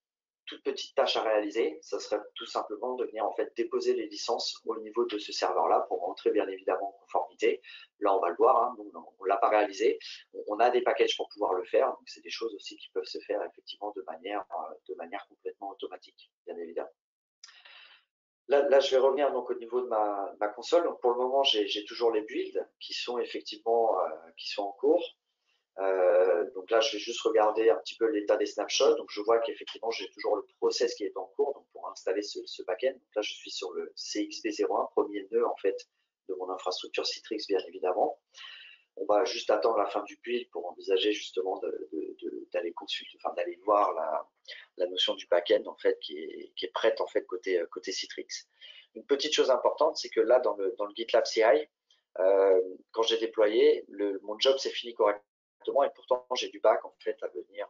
toute petite tâche à réaliser, ça serait tout simplement de venir en fait déposer les licences au niveau de ce serveur-là pour rentrer bien évidemment en conformité. Là, on va le voir, hein, on ne l'a pas réalisé. On a des packages pour pouvoir le faire, donc c'est des choses aussi qui peuvent se faire effectivement de manière complètement automatique, bien évidemment. Là, je vais revenir donc au niveau de ma console. Donc pour le moment, j'ai toujours les builds qui sont effectivement en cours. Donc là, je vais juste regarder un petit peu l'état des snapshots. Donc je vois qu'effectivement, j'ai toujours le process qui est en cours donc pour installer ce backend. Donc là, je suis sur le CXB01, premier nœud en fait de mon infrastructure Citrix, bien évidemment. On va juste attendre la fin du build pour envisager justement d'aller consulter, enfin d'aller voir la notion du backend en fait qui est prête en fait côté Citrix. Une petite chose importante, c'est que là dans le GitLab CI, quand j'ai déployé, mon job s'est fini correctement et pourtant j'ai du back en fait à venir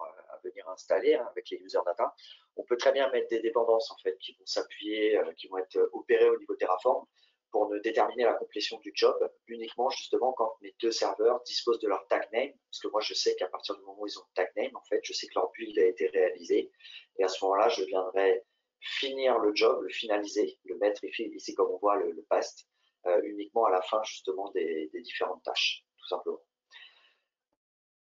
installer hein, avec les user data. On peut très bien mettre des dépendances en fait qui vont s'appuyer, qui vont être opérées au niveau Terraform pour ne déterminer la complétion du job uniquement justement quand mes deux serveurs disposent de leur tag name, parce que moi je sais qu'à partir du moment où ils ont le tag name, en fait, je sais que leur build a été réalisé, et à ce moment-là, je viendrai finir le job, le finaliser, le mettre ici comme on voit le past, uniquement à la fin justement des différentes tâches, tout simplement.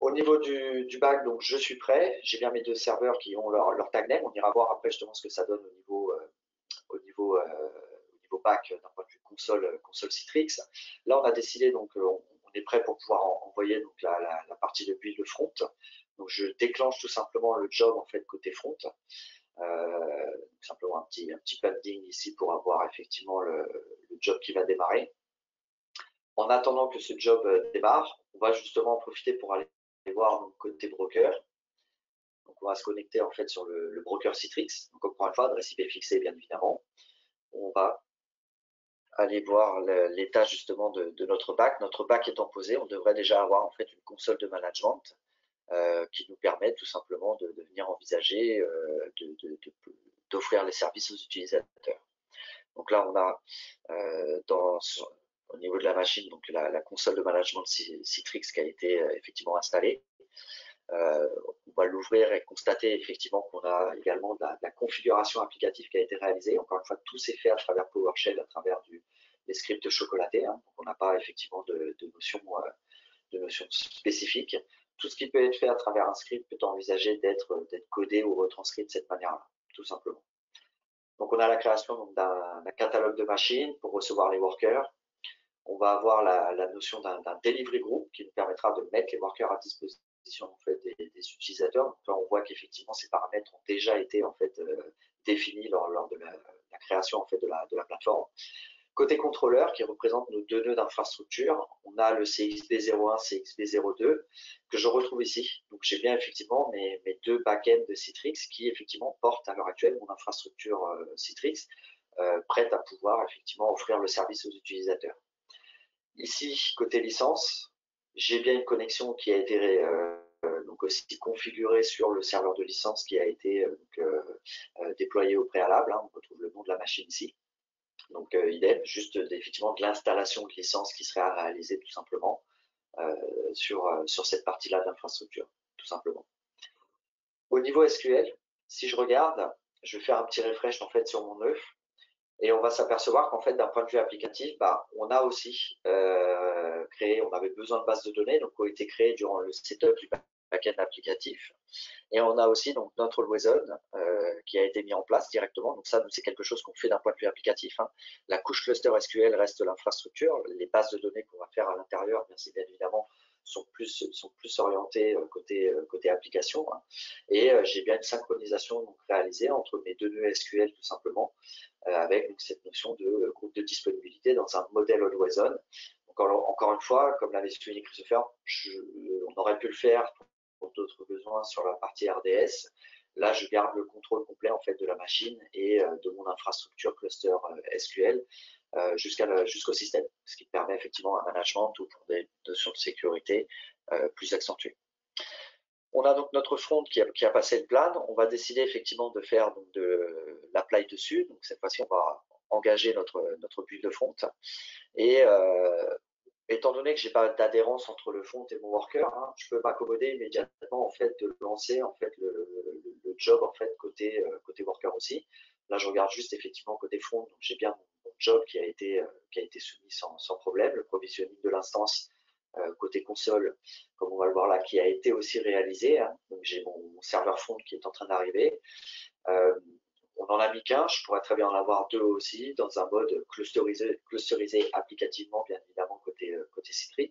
Au niveau du back, donc je suis prêt, j'ai bien mes deux serveurs qui ont leur tag name, on ira voir après justement ce que ça donne au niveau back d'un point de vue console Citrix. Là, on a décidé, donc on est prêt pour pouvoir envoyer donc, la partie de build front. Donc je déclenche tout simplement le job en fait côté front. Simplement un petit padding ici pour avoir effectivement le job qui va démarrer. En attendant que ce job démarre, on va justement en profiter pour aller voir donc, côté broker. Donc on va se connecter en fait sur le broker Citrix. Donc encore une fois, adresse IP fixée bien évidemment. On va aller voir l'état justement de notre back. Notre back étant posé, on devrait déjà avoir en fait une console de management qui nous permet tout simplement de venir envisager d'offrir les services aux utilisateurs. Donc là, on a au niveau de la machine donc la console de management Citrix qui a été effectivement installée. On va l'ouvrir et constater effectivement qu'on a également de la configuration applicative qui a été réalisée. Encore une fois, tout s'est fait à travers PowerShell, à travers des scripts chocolatés. Hein. Donc on n'a pas effectivement de notions spécifiques. Tout ce qui peut être fait à travers un script peut envisager d'être codé ou retranscrit de cette manière-là, tout simplement. Donc on a la création d'un catalogue de machines pour recevoir les workers. On va avoir la notion d'un delivery group qui nous permettra de mettre les workers à disposition en fait, des utilisateurs. Donc là, on voit qu'effectivement ces paramètres ont déjà été en fait définis lors de la création en fait de la plateforme. Côté contrôleur, qui représente nos deux nœuds d'infrastructure, on a le CXB01, CXB02 que je retrouve ici. Donc j'ai bien effectivement mes deux backends de Citrix qui effectivement portent à l'heure actuelle mon infrastructure Citrix prête à pouvoir effectivement offrir le service aux utilisateurs. Ici, côté licence, j'ai bien une connexion qui a été donc aussi configurée sur le serveur de licence qui a été déployé au préalable. Hein, on retrouve le nom de la machine ici. Donc idem, juste effectivement de l'installation de licence qui serait à réaliser tout simplement sur cette partie-là d'infrastructure, tout simplement. Au niveau SQL, si je regarde, je vais faire un petit refresh en fait sur mon œuf. Et on va s'apercevoir qu'en fait, d'un point de vue applicatif, on a aussi créé, on avait besoin de bases de données, donc qui ont été créées durant le setup du backend applicatif. Et on a aussi donc notre always-on qui a été mis en place directement. Donc ça, c'est quelque chose qu'on fait d'un point de vue applicatif. La couche cluster SQL reste l'infrastructure. Les bases de données qu'on va faire à l'intérieur, bien évidemment, sont plus orientées côté application. Et j'ai bien une synchronisation donc, réalisée entre mes deux nœuds SQL tout simplement, avec donc, cette notion de groupe de disponibilité dans un modèle always-on. Donc encore une fois, comme l'avait souligné Christopher, on aurait pu le faire pour d'autres besoins sur la partie RDS. Là, je garde le contrôle complet en fait de la machine et de mon infrastructure cluster SQL jusqu'au système, ce qui permet effectivement un management ou pour des notions de sécurité plus accentuées. On a donc notre front qui a passé le plan. On va décider effectivement de faire donc, de l'apply dessus. Donc cette fois-ci, on va engager notre build de front. Et étant donné que j'ai pas d'adhérence entre le front et mon worker, je peux m'accommoder immédiatement en fait de lancer en fait le job en fait côté worker aussi. Là, je regarde juste effectivement côté front, donc j'ai bien mon job qui a été soumis sans problème, le provisioning de l'instance côté console, comme on va le voir là, qui a été aussi réalisé. Donc j'ai mon serveur front qui est en train d'arriver. On en a mis qu'un, je pourrais très bien en avoir deux aussi, dans un mode clusterisé applicativement, bien évidemment, côté Citrix.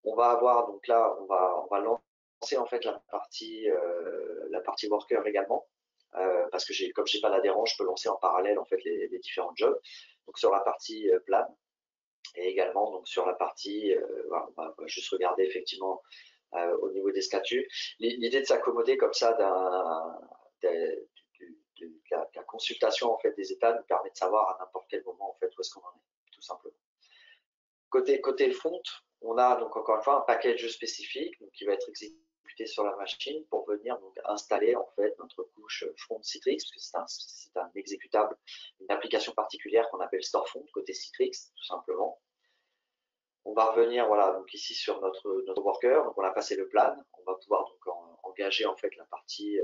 On va avoir, donc là, on va lancer en fait la partie worker également, parce que comme j'ai pas d'adhérence, je peux lancer en parallèle en fait les différents jobs. Donc sur la partie plan, et également donc sur la partie, on va juste regarder effectivement au niveau des statuts. L'idée de s'accommoder comme ça de la consultation en fait des états nous permet de savoir à n'importe quel moment en fait où est-ce qu'on en est, tout simplement. Côté front, on a donc encore une fois un package spécifique donc, qui va être exécuté sur la machine pour venir donc installer en fait notre couche front Citrix, parce que c'est un exécutable, une application particulière qu'on appelle StoreFront côté Citrix, tout simplement. On va revenir voilà, donc ici sur notre worker, donc on a passé le plan, on va pouvoir donc engager en fait la partie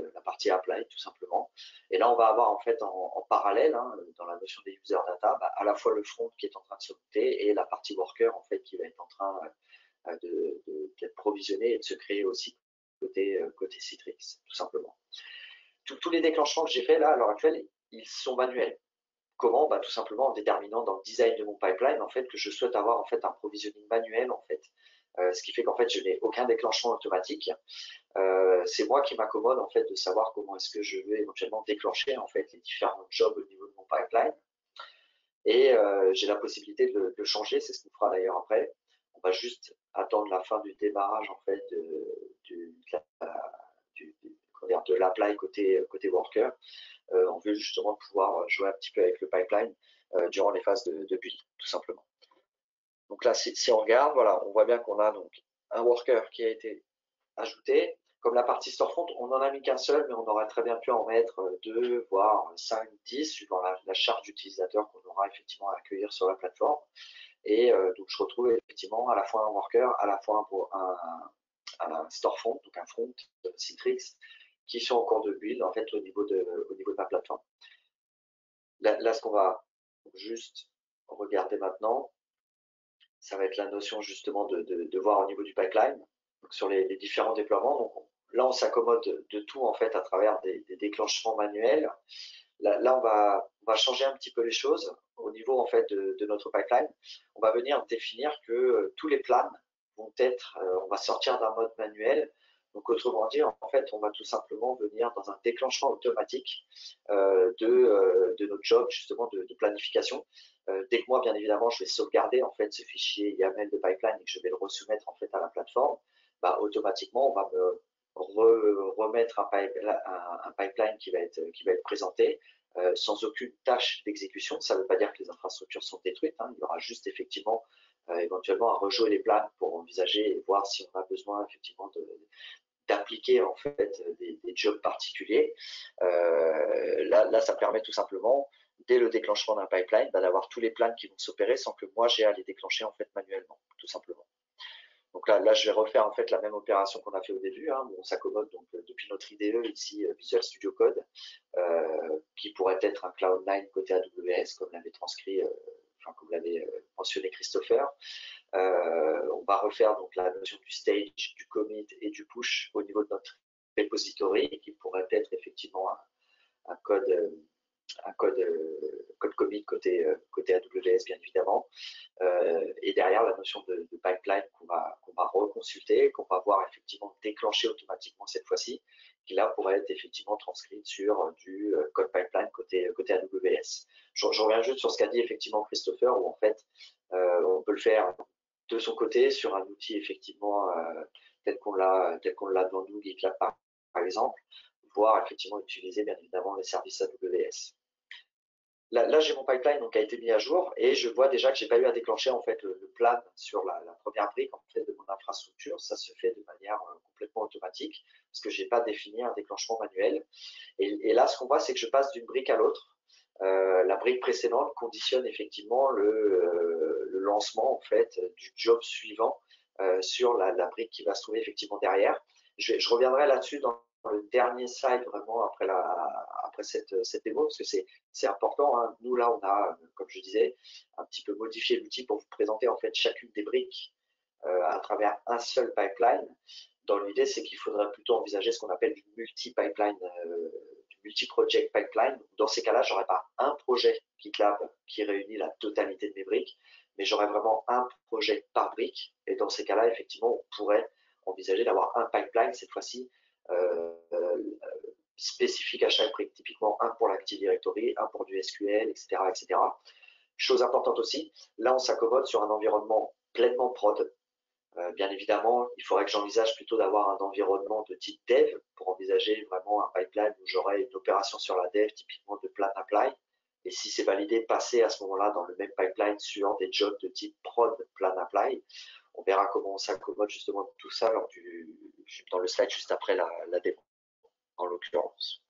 apply tout simplement. Et là on va avoir en fait en parallèle dans la notion des user data, à la fois le front qui est en train de se monter et la partie worker en fait qui va être en train d'être provisionné et de se créer aussi côté Citrix tout simplement. Tous les déclenchements que j'ai fait là à l'heure actuelle, ils sont manuels. Comment? Tout simplement en déterminant dans le design de mon pipeline en fait que je souhaite avoir en fait un provisioning manuel en fait, ce qui fait qu'en fait je n'ai aucun déclenchement automatique. C'est moi qui m'accommode en fait de savoir comment est-ce que je vais éventuellement déclencher en fait les différents jobs au niveau de mon pipeline. Et j'ai la possibilité de le changer, c'est ce qu'on fera d'ailleurs après. On va juste attendre la fin du démarrage en fait de l'apply côté worker. On veut justement pouvoir jouer un petit peu avec le pipeline durant les phases de build, tout simplement. Donc là, si on regarde, voilà, on voit bien qu'on a donc un worker qui a été ajouté. Comme la partie storefront, on n'en a mis qu'un seul, mais on aurait très bien pu en mettre 2, voire 5, 10, suivant la charge d'utilisateur qu'on aura effectivement à accueillir sur la plateforme. Et donc je retrouve effectivement à la fois un worker, à la fois un storefront, donc un front Citrix, qui sont en cours de build en fait au niveau de ma plateforme. Là, ce qu'on va juste regarder maintenant, ça va être la notion justement de voir au niveau du pipeline, donc sur les différents déploiements. Donc là, on s'accommode de tout en fait à travers des déclenchements manuels. Là, on va changer un petit peu les choses au niveau en fait de notre pipeline. On va venir définir que tous les plans vont être, on va sortir d'un mode manuel. Donc autrement dit, en fait, on va tout simplement venir dans un déclenchement automatique de notre job justement de planification. Dès que moi, bien évidemment, je vais sauvegarder en fait ce fichier YAML de pipeline et que je vais le resoumettre en fait à la plateforme, automatiquement, on va me remettre un pipeline qui va être présenté sans aucune tâche d'exécution. Ça ne veut pas dire que les infrastructures sont détruites. Il y aura juste effectivement éventuellement à rejouer les plans pour envisager et voir si on a besoin effectivement d'appliquer en fait des jobs particuliers. Là, ça permet tout simplement, dès le déclenchement d'un pipeline, d'avoir tous les plans qui vont s'opérer sans que moi j'ai à les déclencher en fait manuellement, tout simplement. Donc là, je vais refaire en fait la même opération qu'on a fait au début. Hein. On s'accommode donc depuis notre IDE ici, Visual Studio Code, qui pourrait être un Cloud9 côté AWS, comme l'avait transcrit, comme l'avait mentionné Christopher. On va refaire donc la notion du stage, du commit et du push au niveau de notre repository, qui pourrait être effectivement un code commit côté AWS, bien évidemment. Et derrière, la notion de pipeline qu'on va reconsulter, qu'on va voir effectivement déclencher automatiquement cette fois-ci, qui là pourrait être effectivement transcrite sur du code pipeline côté AWS. Je reviens juste sur ce qu'a dit effectivement Christopher, où en fait, on peut le faire de son côté sur un outil effectivement tel qu'on l'a devant nous, GitLab par exemple, voire effectivement utiliser bien évidemment les services AWS. Là, j'ai mon pipeline donc, qui a été mis à jour et je vois déjà que j'ai pas eu à déclencher en fait le plan sur la première brique en fait de mon infrastructure. Ça se fait de manière complètement automatique parce que j'ai pas défini un déclenchement manuel. Et là, ce qu'on voit, c'est que je passe d'une brique à l'autre. La brique précédente conditionne effectivement le lancement en fait du job suivant sur la brique qui va se trouver effectivement derrière. Je reviendrai là-dessus dans le dernier slide vraiment après cette démo parce que c'est important. Hein. Nous là, on a, comme je disais, un petit peu modifié l'outil pour vous présenter en fait chacune des briques à travers un seul pipeline. Dans l'idée, c'est qu'il faudrait plutôt envisager ce qu'on appelle du multi-pipeline, du multi-project pipeline. Dans ces cas-là, j'aurais pas un projet GitLab qui réunit la totalité de mes briques, mais j'aurais vraiment un projet par brique. Et dans ces cas-là, effectivement, on pourrait envisager d'avoir un pipeline cette fois-ci spécifique à chaque brique, typiquement un pour l'Active Directory, un pour du SQL, etc., etc. Chose importante aussi, là on s'accommode sur un environnement pleinement prod. Bien évidemment, il faudrait que j'envisage plutôt d'avoir un environnement de type dev pour envisager vraiment un pipeline où j'aurais une opération sur la dev, typiquement de plan apply. Et si c'est validé, passer à ce moment-là dans le même pipeline sur des jobs de type prod plan apply. On verra comment on s'accommode justement de tout ça dans le slide juste après la démo, en l'occurrence.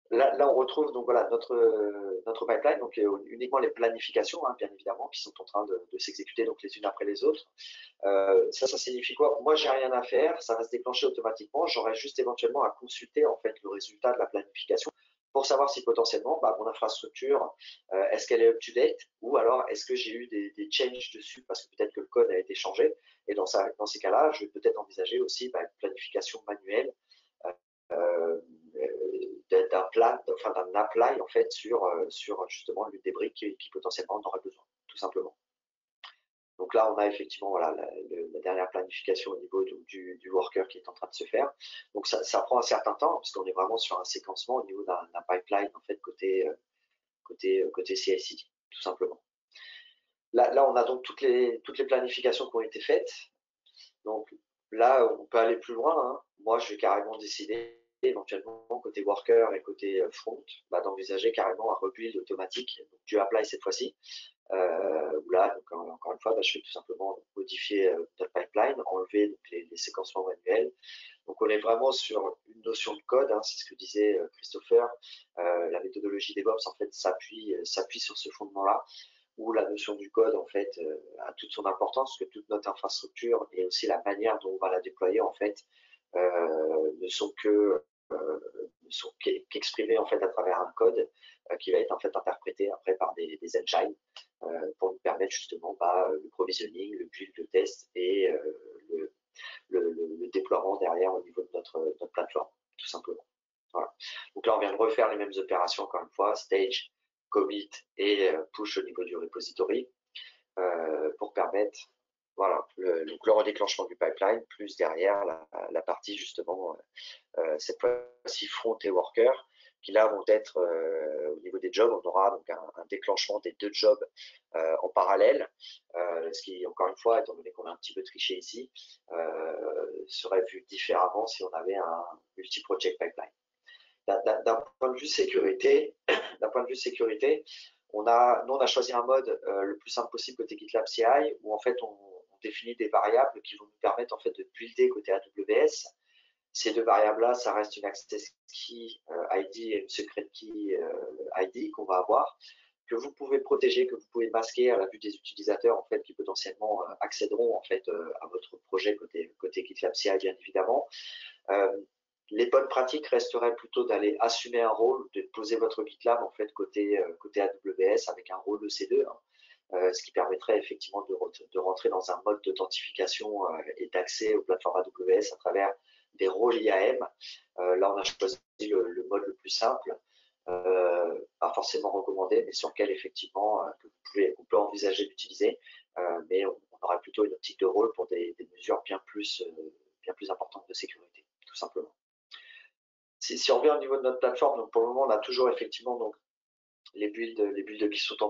Là, on retrouve donc voilà notre pipeline, donc uniquement les planifications, hein, bien évidemment, qui sont en train de s'exécuter donc les unes après les autres. Ça signifie quoi? Moi, j'ai rien à faire, ça va se déclencher automatiquement. J'aurais juste éventuellement à consulter en fait le résultat de la planification pour savoir si potentiellement mon infrastructure, est-ce qu'elle est up-to-date ou alors est-ce que j'ai eu des changes dessus parce que peut-être que le code a été changé. Et dans ces cas-là, je vais peut-être envisager aussi une planification manuelle d'un apply en fait sur justement l'une des briques qui potentiellement en aurait besoin, tout simplement. Donc là, on a effectivement voilà, la dernière planification au niveau du worker qui est en train de se faire. Donc ça prend un certain temps parce qu'on est vraiment sur un séquencement au niveau d'un pipeline en fait côté CI/CD, tout simplement. Là, on a donc toutes les planifications qui ont été faites. Donc là, on peut aller plus loin. Hein. Moi, je vais carrément décider éventuellement côté worker et côté front d'envisager carrément un rebuild automatique du apply cette fois-ci. Où là, donc, encore une fois, je vais tout simplement modifier notre pipeline, enlever donc, les séquencements manuels. Donc on est vraiment sur une notion de code, hein, c'est ce que disait Christopher. La méthodologie DevOps en fait s'appuie sur ce fondement-là, où la notion du code en fait a toute son importance, parce que toute notre infrastructure et aussi la manière dont on va la déployer en fait ne sont qu'exprimées en fait à travers un code qui va être en fait interprété après par des engines pour nous permettre justement le provisioning, le build, le test et le déploiement derrière au niveau de notre plateforme, tout simplement. Voilà. Donc là, on vient de refaire les mêmes opérations encore une fois, stage, commit et push au niveau du repository pour permettre voilà, le redéclenchement du pipeline, plus derrière la partie justement, cette fois-ci front et worker, qui là vont être au niveau des jobs, on aura donc un déclenchement des deux jobs en parallèle, ce qui, encore une fois, étant donné qu'on a un petit peu triché ici, serait vu différemment si on avait un multi-project pipeline. D'un point de vue sécurité, nous on a choisi un mode le plus simple possible côté GitLab CI, où en fait on définit des variables qui vont nous permettre en fait de builder côté AWS. Ces deux variables-là, ça reste une access key ID et une secret key ID qu'on va avoir, que vous pouvez protéger, que vous pouvez masquer à la vue des utilisateurs en fait qui potentiellement accéderont en fait à votre projet côté GitLab CI bien évidemment. Les bonnes pratiques resteraient plutôt d'aller assumer un rôle, de poser votre GitLab en fait côté AWS avec un rôle EC2, ce qui permettrait effectivement de rentrer dans un mode d'authentification et d'accès aux plateformes AWS à travers des rôles IAM. Là, on a choisi le mode le plus simple, pas forcément recommandé, mais sur lequel effectivement on peut envisager d'utiliser, mais on aura plutôt une optique de rôle pour des mesures bien plus importantes de sécurité, tout simplement. Si on revient au niveau de notre plateforme, donc pour le moment, on a toujours effectivement donc, les builds qui sont en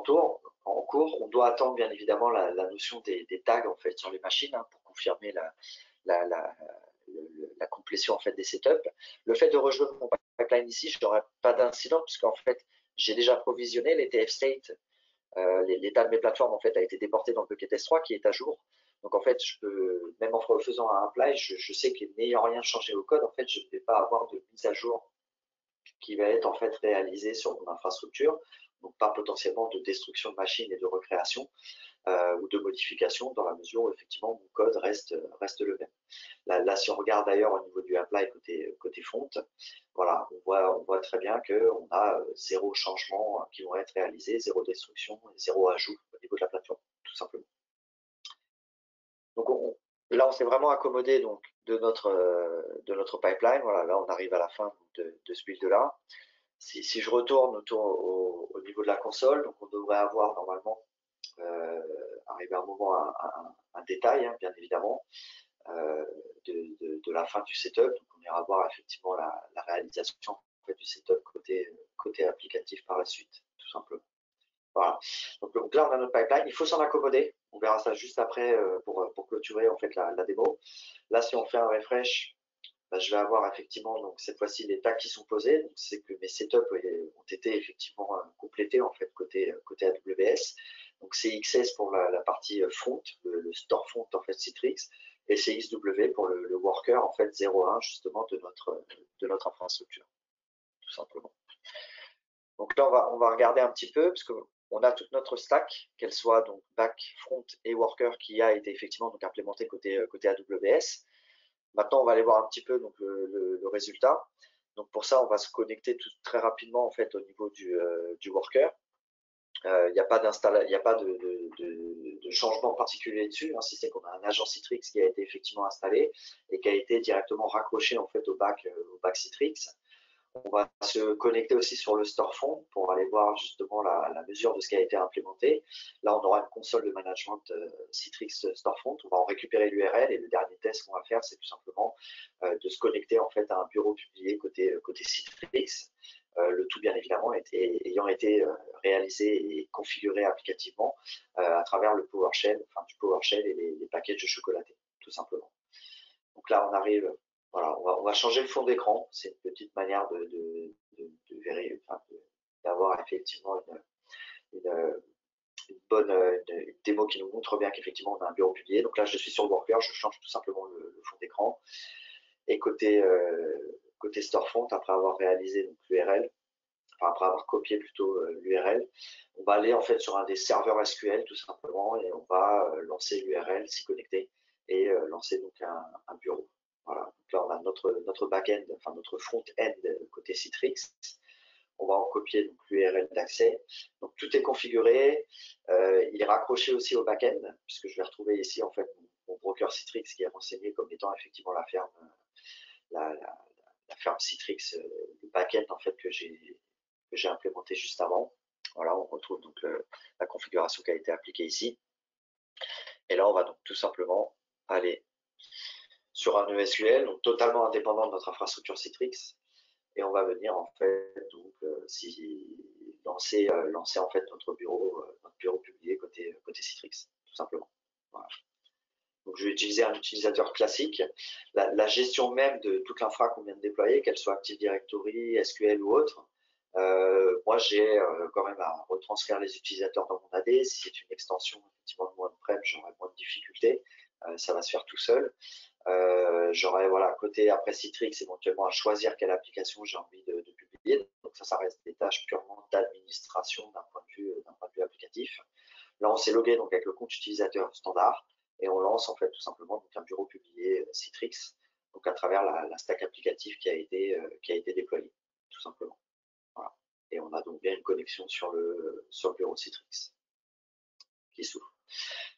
cours. On doit attendre bien évidemment la notion des tags en fait sur les machines pour confirmer la complétion en fait des setups. Le fait de rejoindre mon pipeline ici, je n'aurai pas d'incident puisqu'en fait j'ai déjà provisionné les TF state. L'état de mes plateformes en fait a été déporté dans le bucket S3 qui est à jour. Donc en fait, je peux, même en faisant un apply, je sais que n'ayant rien changé au code, en fait, je ne vais pas avoir de mise à jour qui va être en fait réalisée sur mon infrastructure, donc pas potentiellement de destruction de machines et de recréation ou de modification dans la mesure où effectivement mon code reste le même. Là, si on regarde d'ailleurs au niveau du apply côté front, voilà, on voit très bien qu'on a zéro changement qui vont être réalisés, zéro destruction, zéro ajout au niveau de la plateforme, tout simplement. Donc là, on s'est vraiment accommodé donc de notre pipeline. Voilà, là, on arrive à la fin de ce build-là. Si je retourne au niveau de la console, donc on devrait avoir normalement arriver à un moment un détail, bien évidemment, de la fin du setup. Donc on ira voir effectivement la réalisation en fait, du setup côté applicatif par la suite, tout simplement. Voilà. Donc là, on a notre pipeline. Il faut s'en accommoder. On verra ça juste après pour clôturer en fait la démo. Là, si on fait un refresh, je vais avoir effectivement donc cette fois-ci les tags qui sont posés. Donc c'est que mes setups ont été effectivement complétés en fait côté AWS. Donc c'est XS pour la partie front, le store front en fait Citrix, et c'est XW pour le worker en fait 0.1 justement de notre infrastructure, tout simplement. Donc là on va regarder un petit peu parce que on a toute notre stack, qu'elle soit donc back, front et worker, qui a été effectivement donc implémentée côté AWS. Maintenant, on va aller voir un petit peu donc, le résultat. Donc pour ça, on va se connecter très rapidement en fait au niveau du worker. Il n'y a pas de changement particulier dessus, si c'est qu'on a un agent Citrix qui a été effectivement installé et qui a été directement raccroché en fait au back Citrix. On va se connecter aussi sur le store front pour aller voir justement la mesure de ce qui a été implémenté. Là, on aura une console de management Citrix store front. On va en récupérer l'URL et le dernier test qu'on va faire, c'est tout simplement de se connecter en fait à un bureau publié côté Citrix. Le tout bien évidemment ayant été réalisé et configuré applicativement à travers le PowerShell, du PowerShell et les packages chocolatés, tout simplement. Donc là, on arrive. Voilà, on va changer le fond d'écran. C'est une petite manière d'avoir effectivement une démo qui nous montre bien qu'effectivement on a un bureau publié. Donc là, je suis sur le worker, je change tout simplement le fond d'écran. Et côté storefront, après avoir réalisé l'URL, après avoir copié plutôt l'URL, on va aller en fait sur un des serveurs SQL tout simplement et on va lancer l'URL, s'y connecter et lancer donc un bureau. Voilà. Donc là, on a notre back-end, notre front-end côté Citrix. On va en copier l'URL d'accès. Donc tout est configuré. Il est raccroché aussi au back-end, puisque je vais retrouver ici en fait mon broker Citrix qui est renseigné comme étant effectivement la ferme Citrix, le back-end en fait que j'ai implémenté juste avant. Voilà, on retrouve donc la configuration qui a été appliquée ici. Et là, on va donc tout simplement aller sur un ESQL, donc totalement indépendant de notre infrastructure Citrix, et on va venir en fait donc lancer en fait notre bureau publié côté Citrix, tout simplement. Voilà. Donc je vais utiliser un utilisateur classique. La gestion même de toute l'infra qu'on vient de déployer, qu'elle soit Active Directory, SQL ou autre, moi j'ai quand même à retranscrire les utilisateurs dans mon AD. Si c'est une extension effectivement de mon on-prem, j'aurai moins de difficultés. Ça va se faire tout seul. J'aurais côté après Citrix éventuellement à choisir quelle application j'ai envie de publier. Donc ça reste des tâches purement d'administration d'un point applicatif. Là, on s'est logué donc avec le compte utilisateur standard et on lance en fait tout simplement donc, un bureau publié Citrix, donc à travers la stack applicative qui a été déployée, tout simplement. Voilà. Et on a donc bien une connexion sur le bureau Citrix qui s'ouvre.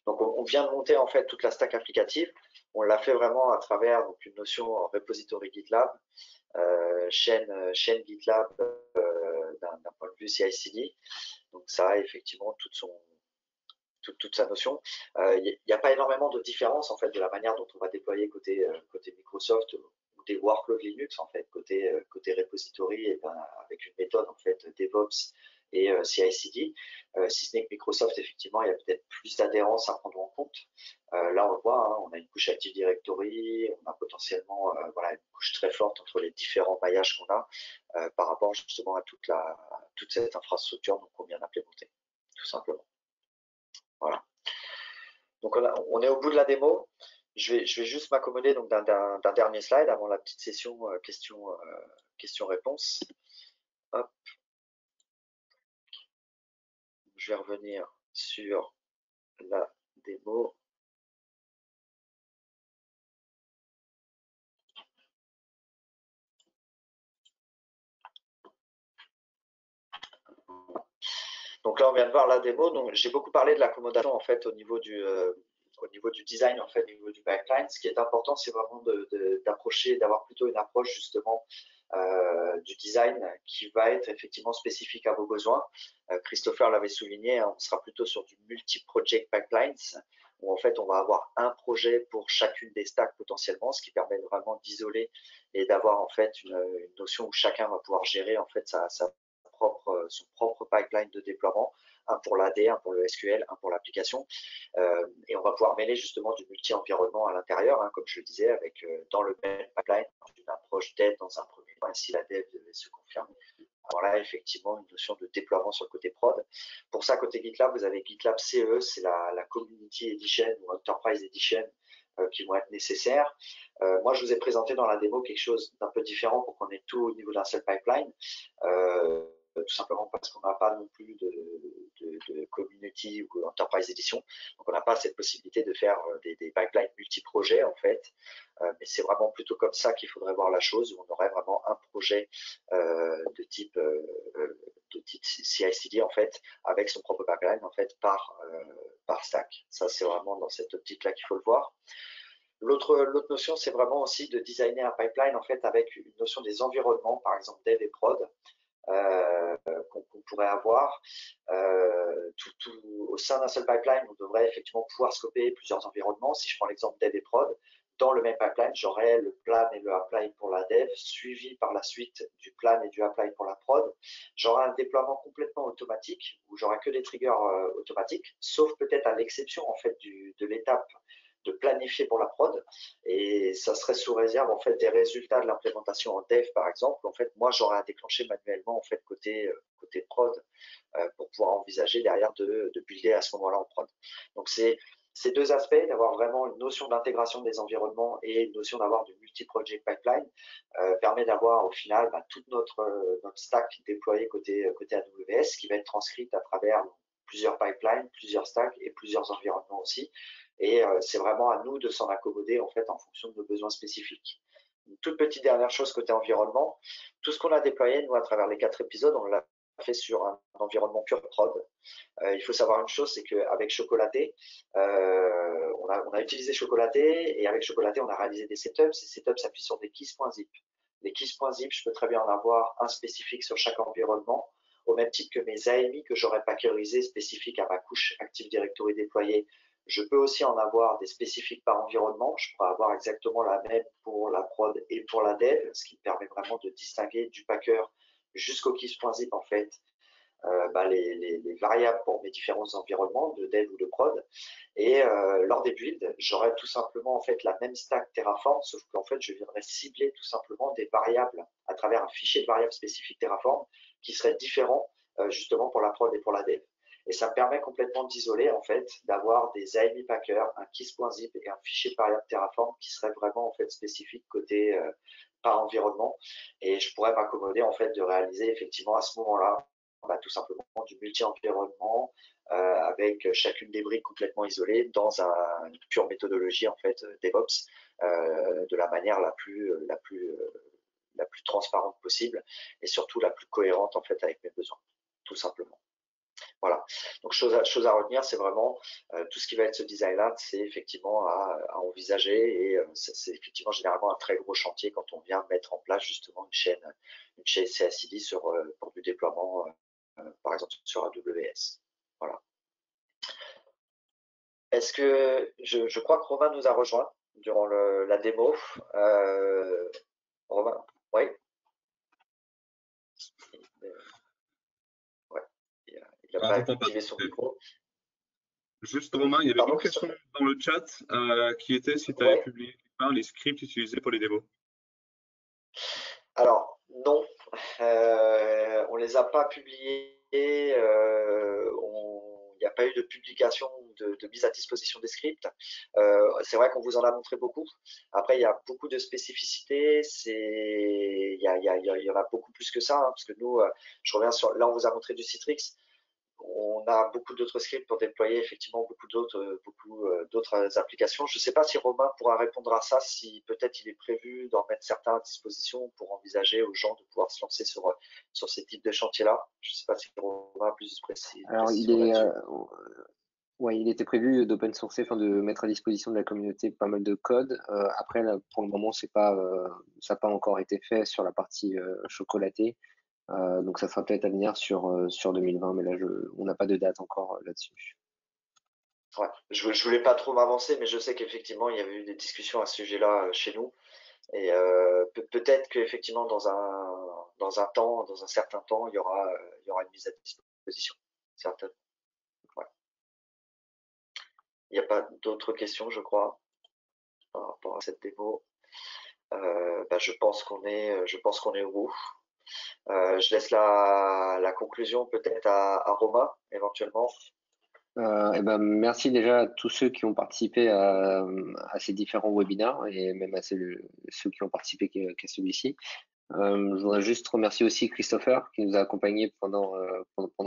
Donc on vient de monter en fait toute la stack applicative. On l'a fait vraiment à travers donc, une notion repository GitLab, chaîne GitLab d'un point de vue CI/CD. Donc ça a effectivement toute sa notion. Il n'y a pas énormément de différence en fait de la manière dont on va déployer côté Microsoft ou des workloads Linux en fait côté repository et ben, avec une méthode en fait DevOps et CI/CD. Si ce n'est que Microsoft effectivement il y a peut-être plus d'adhérence à prendre en compte. Là on le voit, hein, on a une couche Active Directory, on a potentiellement voilà, une couche très forte entre les différents maillages qu'on a par rapport justement à toute cette infrastructure qu'on vient d'implémenter, tout simplement. Voilà. Donc on est au bout de la démo. Je vais juste m'accommoder donc d'un dernier slide avant la petite session questions-réponses. Hop. Je vais revenir sur la démo. Donc là, on vient de voir la démo. Donc j'ai beaucoup parlé de l'accommodation en fait au niveau du design, en fait, au niveau du pipeline. Ce qui est important, c'est vraiment d'approcher, d'avoir plutôt une approche justement du design qui va être effectivement spécifique à vos besoins. Christopher l'avait souligné, hein, on sera plutôt sur du multi-project pipelines, où en fait on va avoir un projet pour chacune des stacks potentiellement, ce qui permet vraiment d'isoler et d'avoir en fait une notion où chacun va pouvoir gérer en fait son propre pipeline de déploiement, un pour l'AD, un pour le SQL, un pour l'application. Et on va pouvoir mêler justement du multi-environnement à l'intérieur, hein, comme je le disais, avec dans le même pipeline, une approche dev dans un premier temps, si la dev devait se confirmer. Alors là, effectivement, une notion de déploiement sur le côté prod. Pour ça, côté GitLab, vous avez GitLab CE, c'est la Community Edition ou Enterprise Edition qui vont être nécessaires. Moi, je vous ai présenté dans la démo quelque chose d'un peu différent pour qu'on ait tout au niveau d'un seul pipeline. Tout simplement parce qu'on n'a pas non plus de community ou enterprise edition. Donc on n'a pas cette possibilité de faire des pipelines multi-projets en fait. Mais c'est vraiment plutôt comme ça qu'il faudrait voir la chose, où on aurait vraiment un projet de type CI/CD en fait, avec son propre pipeline en fait par stack. Ça c'est vraiment dans cette optique-là qu'il faut le voir. L'autre notion, c'est vraiment aussi de designer un pipeline en fait avec une notion des environnements, par exemple dev et prod, qu'on pourrait avoir. Au sein d'un seul pipeline, on devrait effectivement pouvoir scoper plusieurs environnements. Si je prends l'exemple dev et prod, dans le même pipeline, j'aurai le plan et le apply pour la dev, suivi par la suite du plan et du apply pour la prod. J'aurai un déploiement complètement automatique, où j'aurai que des triggers automatiques, sauf peut-être à l'exception en fait de l'étape de planifier pour la prod, et ça serait sous réserve en fait des résultats de l'implémentation en dev par exemple. En fait, moi j'aurais à déclencher manuellement en fait côté prod pour pouvoir envisager derrière de builder à ce moment-là en prod. Donc c'est ces deux aspects, d'avoir vraiment une notion d'intégration des environnements et une notion d'avoir du multi-project pipeline, permet d'avoir au final toute notre stack déployée côté AWS qui va être transcrite à travers plusieurs pipelines, plusieurs stacks et plusieurs environnements aussi. Et c'est vraiment à nous de s'en accommoder en fait en fonction de nos besoins spécifiques. Une toute petite dernière chose côté environnement, tout ce qu'on a déployé nous à travers les 4 épisodes, on l'a fait sur un environnement pure prod. Il faut savoir une chose, c'est qu'avec Chocolaté, on a utilisé Chocolaté, et avec Chocolaté, on a réalisé des setups. Ces setups s'appuient sur des keys.zip. Les keys.zip, je peux très bien en avoir un spécifique sur chaque environnement, au même titre que mes AMI que j'aurais packerisé spécifiques à ma couche Active Directory déployée. Je peux aussi en avoir des spécifiques par environnement. Je pourrais avoir exactement la même pour la prod et pour la dev, ce qui me permet vraiment de distinguer du packer jusqu'au keys.zip en fait les variables pour mes différents environnements de dev ou de prod. Et lors des builds, j'aurais tout simplement en fait la même stack Terraform, sauf qu'en fait je viendrais cibler tout simplement des variables à travers un fichier de variables spécifiques Terraform qui serait différent justement pour la prod et pour la dev. Et ça me permet complètement d'isoler en fait, d'avoir des AMI packers, un keys.zip et un fichier de variables Terraform qui serait vraiment en fait spécifique côté par environnement. Et je pourrais m'accommoder en fait de réaliser effectivement à ce moment-là tout simplement du multi-environnement avec chacune des briques complètement isolées dans une pure méthodologie en fait DevOps de la manière la plus transparente possible et surtout la plus cohérente en fait avec mes besoins, tout simplement. Voilà. Donc chose à retenir, c'est vraiment tout ce qui va être ce design-là, c'est effectivement à envisager et c'est effectivement généralement un très gros chantier quand on vient mettre en place justement une chaîne CI/CD pour du déploiement, par exemple sur AWS. Voilà. Est-ce que je crois que Romain nous a rejoint durant la démo. Romain, oui. Ouais. Il n'a pas activé son micro. Juste Romain, il y avait une question dans le chat qui était si tu avais publié les scripts utilisés pour les démos. Alors non, on les a pas publiés. Il n'y a pas eu de publication de mise à disposition des scripts. C'est vrai qu'on vous en a montré beaucoup. Après, il y a beaucoup de spécificités. Il y en a beaucoup plus que ça, hein, parce que nous, je reviens sur. Là, on vous a montré du Citrix. On a beaucoup d'autres scripts pour déployer effectivement beaucoup d'autres applications. Je ne sais pas si Romain pourra répondre à ça, si peut-être il est prévu d'en mettre certains à disposition pour envisager aux gens de pouvoir se lancer sur ces types de chantiers-là. Je ne sais pas si Romain a plus précis. Alors, il était prévu d'open sourcer, enfin de mettre à disposition de la communauté pas mal de code. Après, là, pour le moment, ça n'a pas encore été fait sur la partie chocolatée. Donc ça sera peut-être à venir sur 2020, mais là on n'a pas de date encore là-dessus. Ouais, je voulais pas trop m'avancer, mais je sais qu'effectivement il y avait eu des discussions à ce sujet-là chez nous, et peut-être qu'effectivement dans un certain temps, il y aura une mise à disposition, certainement. Ouais. Il n'y a pas d'autres questions, je crois, par rapport à cette démo. Je pense qu'on est au bout. Je laisse la conclusion peut-être à Romain, éventuellement. Merci déjà à tous ceux qui ont participé à ces différents webinaires et même à ceux qui ont participé qu'à celui-ci. Je voudrais juste remercier aussi Christopher qui nous a accompagnés pendant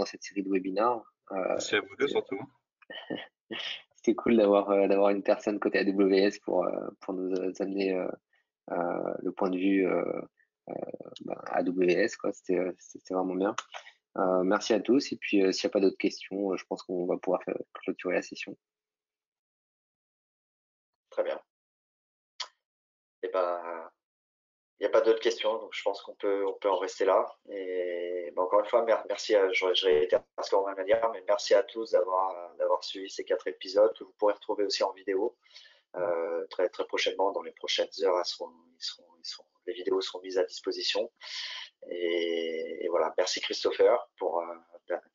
cette série de webinaires. Merci à vous deux surtout. C'était cool d'avoir une personne côté AWS pour nous amener le point de vue AWS, quoi. C'était vraiment bien. Merci à tous et puis s'il n'y a pas d'autres questions, je pense qu'on va pouvoir clôturer la session. Très bien. Et il n'y a pas d'autres questions, donc je pense qu'on peut en rester là. Et encore une fois, merci je réitère parce qu'on va dire, mais merci à tous d'avoir suivi ces 4 épisodes que vous pourrez retrouver aussi en vidéo très très prochainement. Dans les prochaines heures, les vidéos seront mises à disposition. Et voilà, merci Christopher pour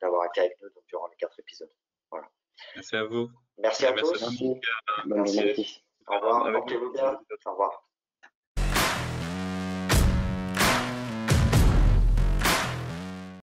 d'avoir été avec nous donc, durant les 4 épisodes. Voilà. Merci à vous. Merci à tous. Merci. Bonne journée. Au revoir. Portez-vous bien. Au revoir.